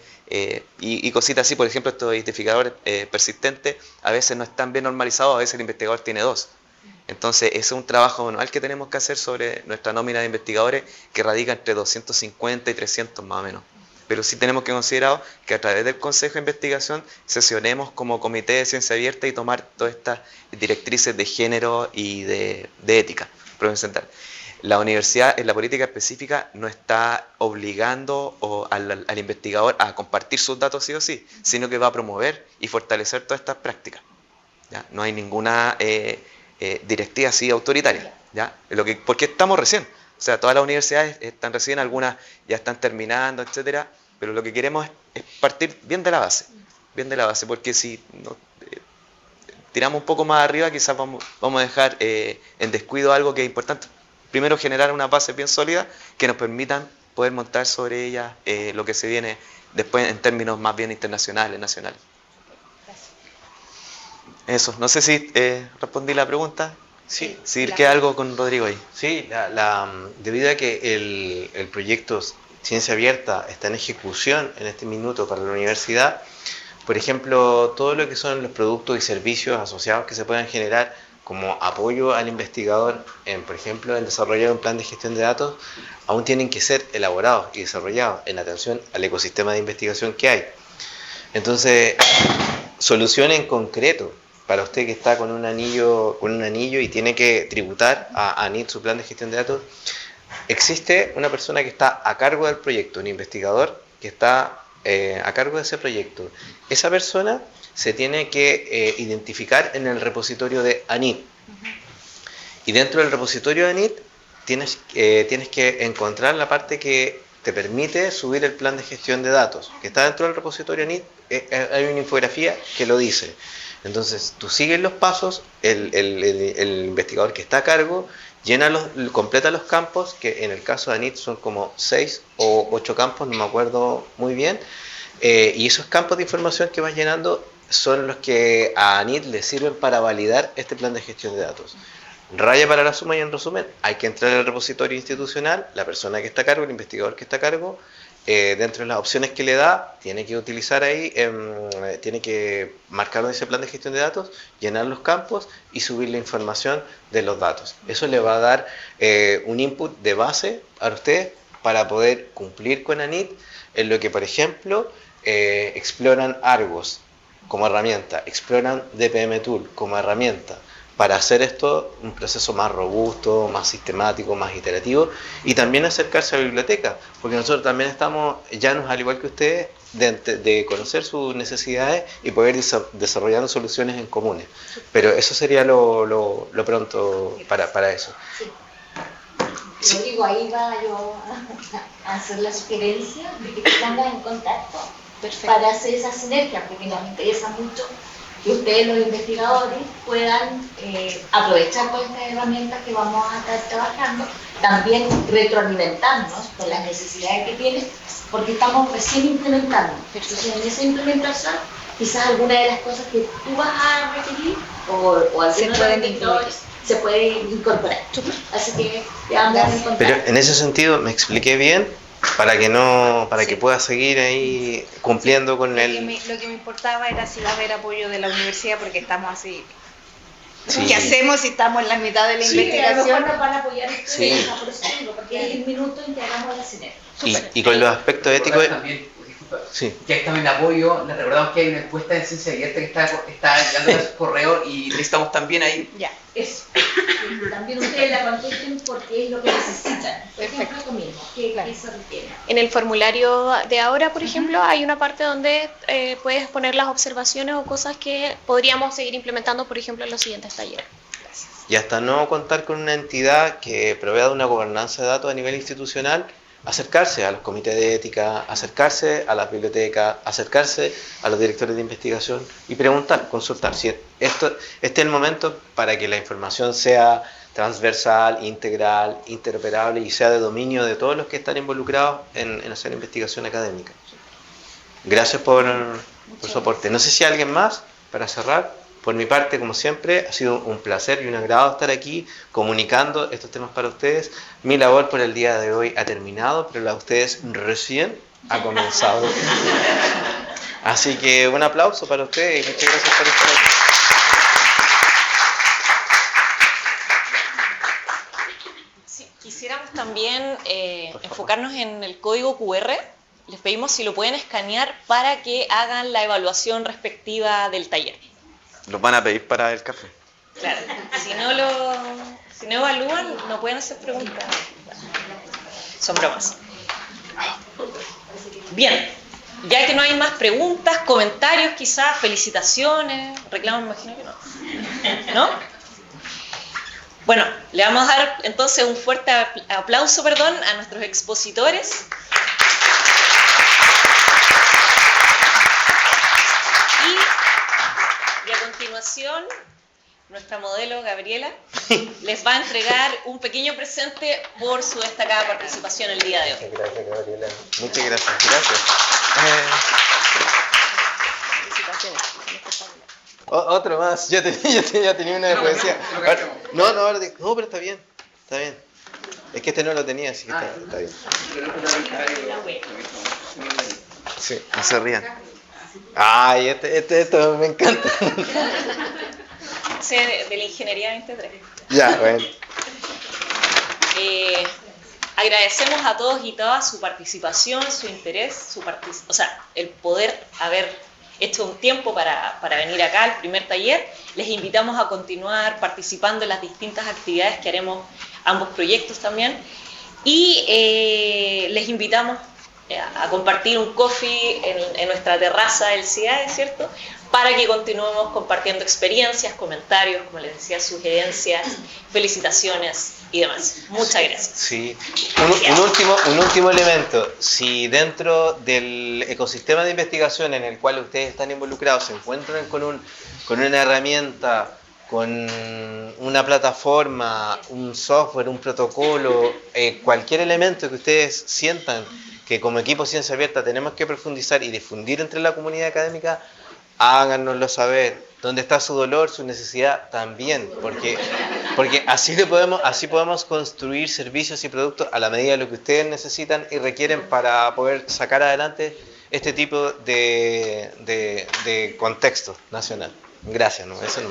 y cositas así. Por ejemplo, estos identificadores persistentes a veces no están bien normalizados, a veces el investigador tiene 2. Entonces ese es un trabajo manual que tenemos que hacer sobre nuestra nómina de investigadores que radica entre 250 y 300 más o menos. Pero sí tenemos que considerar que a través del Consejo de Investigación sesionemos como comité de ciencia abierta y tomar todas estas directrices de género y de ética. La universidad en la política específica no está obligando al investigador a compartir sus datos sí o sí, sino que va a promover y fortalecer todas estas prácticas. ¿Ya? No hay ninguna directiva así autoritaria. ¿Ya? Porque estamos recién. O sea, todas las universidades están recién, algunas ya están terminando, etcétera, pero lo que queremos es partir bien de la base, porque si no, tiramos un poco más arriba, quizás vamos a dejar en descuido algo que es importante. Primero, generar una base bien sólida que nos permitan poder montar sobre ella lo que se viene después en términos más bien internacionales, nacionales. Eso, no sé si respondí la pregunta. Sí. Si queda algo con Rodrigo ahí. Sí, debido a que el proyecto Ciencia Abierta está en ejecución en este minuto para la universidad, por ejemplo, todo lo que son los productos y servicios asociados que se puedan generar como apoyo al investigador, por ejemplo, en desarrollar un plan de gestión de datos, aún tienen que ser elaborados y desarrollados en atención al ecosistema de investigación que hay. Entonces, solución en concreto para usted que está con un anillo y tiene que tributar a ANIT su plan de gestión de datos, existe una persona que está a cargo del proyecto, un investigador que está a cargo de ese proyecto. Esa persona se tiene que identificar en el repositorio de ANIT. Y dentro del repositorio de ANIT tienes que encontrar la parte que te permite subir el plan de gestión de datos, que está dentro del repositorio ANIT. Hay una infografía que lo dice. Entonces, tú sigues los pasos, el investigador que está a cargo completa los campos, que en el caso de ANIT son como 6 o 8 campos, no me acuerdo muy bien, y esos campos de información que vas llenando son los que a ANIT le sirven para validar este plan de gestión de datos. Raya para la suma y en resumen, hay que entrar al repositorio institucional, la persona que está a cargo, el investigador que está a cargo, dentro de las opciones que le da, tiene que utilizar ahí, tiene que marcar ese plan de gestión de datos, llenar los campos y subir la información de los datos. Eso le va a dar un input de base a usted para poder cumplir con ANIT en lo que, por ejemplo, exploran Argos como herramienta, exploran DPM Tool como herramienta. Para hacer esto un proceso más robusto, más sistemático, más iterativo y también acercarse a la biblioteca, porque nosotros también estamos llanos, al igual que ustedes, de conocer sus necesidades y poder desarrollar soluciones en comunes. Pero eso sería lo pronto para eso. Sí. Rodrigo, ahí va yo a hacer la sugerencia de que te pongas en contacto. Perfecto. Para hacer esa sinergia, porque nos interesa mucho que ustedes, los investigadores, puedan aprovechar todas estas herramientas que vamos a estar trabajando, también retroalimentarnos con las necesidades que tienen, porque estamos recién implementando. Entonces, en esa implementación, quizás alguna de las cosas que tú vas a requerir o algunos de los investigadores se puede incorporar. Así que te vamos a encontrar. Pero en ese sentido, ¿me expliqué bien? Para que pueda seguir ahí cumpliendo con él. Lo que me importaba era si va a haber apoyo de la universidad, porque estamos así. Sí. ¿Qué hacemos si estamos en la mitad de la investigación? Nos van a apoyar Sí. porque hay un minuto en que hagamos la sinergia. Y con los aspectos éticos. También, disculpa, Sí. ya que también apoyo, les recordamos que hay una encuesta de ciencia abierta que está llegando a su correo y necesitamos también ahí. Ya. Eso. También ustedes la contesten porque es lo que necesitan. Perfecto. Lo mismo, ¿qué se requiere? En el formulario de ahora, por ejemplo, hay una parte donde puedes poner las observaciones o cosas que podríamos seguir implementando, por ejemplo, en los siguientes talleres. Y hasta no contar con una entidad que provea de una gobernanza de datos a nivel institucional, acercarse a los comités de ética, acercarse a las bibliotecas, acercarse a los directores de investigación y preguntar, consultar si este es el momento para que la información sea transversal, integral, interoperable y sea de dominio de todos los que están involucrados en hacer investigación académica. Gracias por su aporte. No sé si hay alguien más para cerrar. Por mi parte, como siempre, ha sido un placer y un agrado estar aquí comunicando estos temas para ustedes. Mi labor por el día de hoy ha terminado, pero la de ustedes recién ha comenzado. Así que un aplauso para ustedes y muchas gracias por estar aquí. Sí, quisiéramos también enfocarnos en el código QR. Les pedimos si lo pueden escanear para que hagan la evaluación respectiva del taller. Los van a pedir para el café. Claro, si no evalúan, no pueden hacer preguntas. Son bromas. Bien, ya que no hay más preguntas, comentarios quizás, felicitaciones, reclamos, me imagino que no. ¿No? Bueno, le vamos a dar entonces un fuerte aplauso, a nuestros expositores. Y a continuación, nuestra modelo Gabriela les va a entregar un pequeño presente por su destacada participación el día de hoy. Gracias, Gabriela. Muchas gracias. Gracias. Felicitaciones. Otro más. Yo tenía una de poesía. No, pero está bien. Está bien. Es que este no lo tenía, así que está bien. Sí, no se rían. Ay, esto me encanta. Sí, de la Ingeniería 23. Ya, bueno. Agradecemos a todos y todas su participación, su interés, el poder haber hecho un tiempo para venir acá al primer taller. Les invitamos a continuar participando en las distintas actividades que haremos ambos proyectos también. Y les invitamos a compartir un coffee en nuestra terraza del CIAE, ¿cierto? Para que continuemos compartiendo experiencias, comentarios, como les decía, sugerencias, felicitaciones y demás. Muchas gracias. Sí. Un último elemento. Si dentro del ecosistema de investigación en el cual ustedes están involucrados se encuentran con una herramienta, con una plataforma, un software, un protocolo, cualquier elemento que ustedes sientan que como equipo Ciencia Abierta tenemos que profundizar y difundir entre la comunidad académica, háganoslo saber. ¿Dónde está su dolor, su necesidad? También, porque así podemos construir servicios y productos a la medida de lo que ustedes necesitan y requieren para poder sacar adelante este tipo de contexto nacional. Gracias, ¿no? Eso no.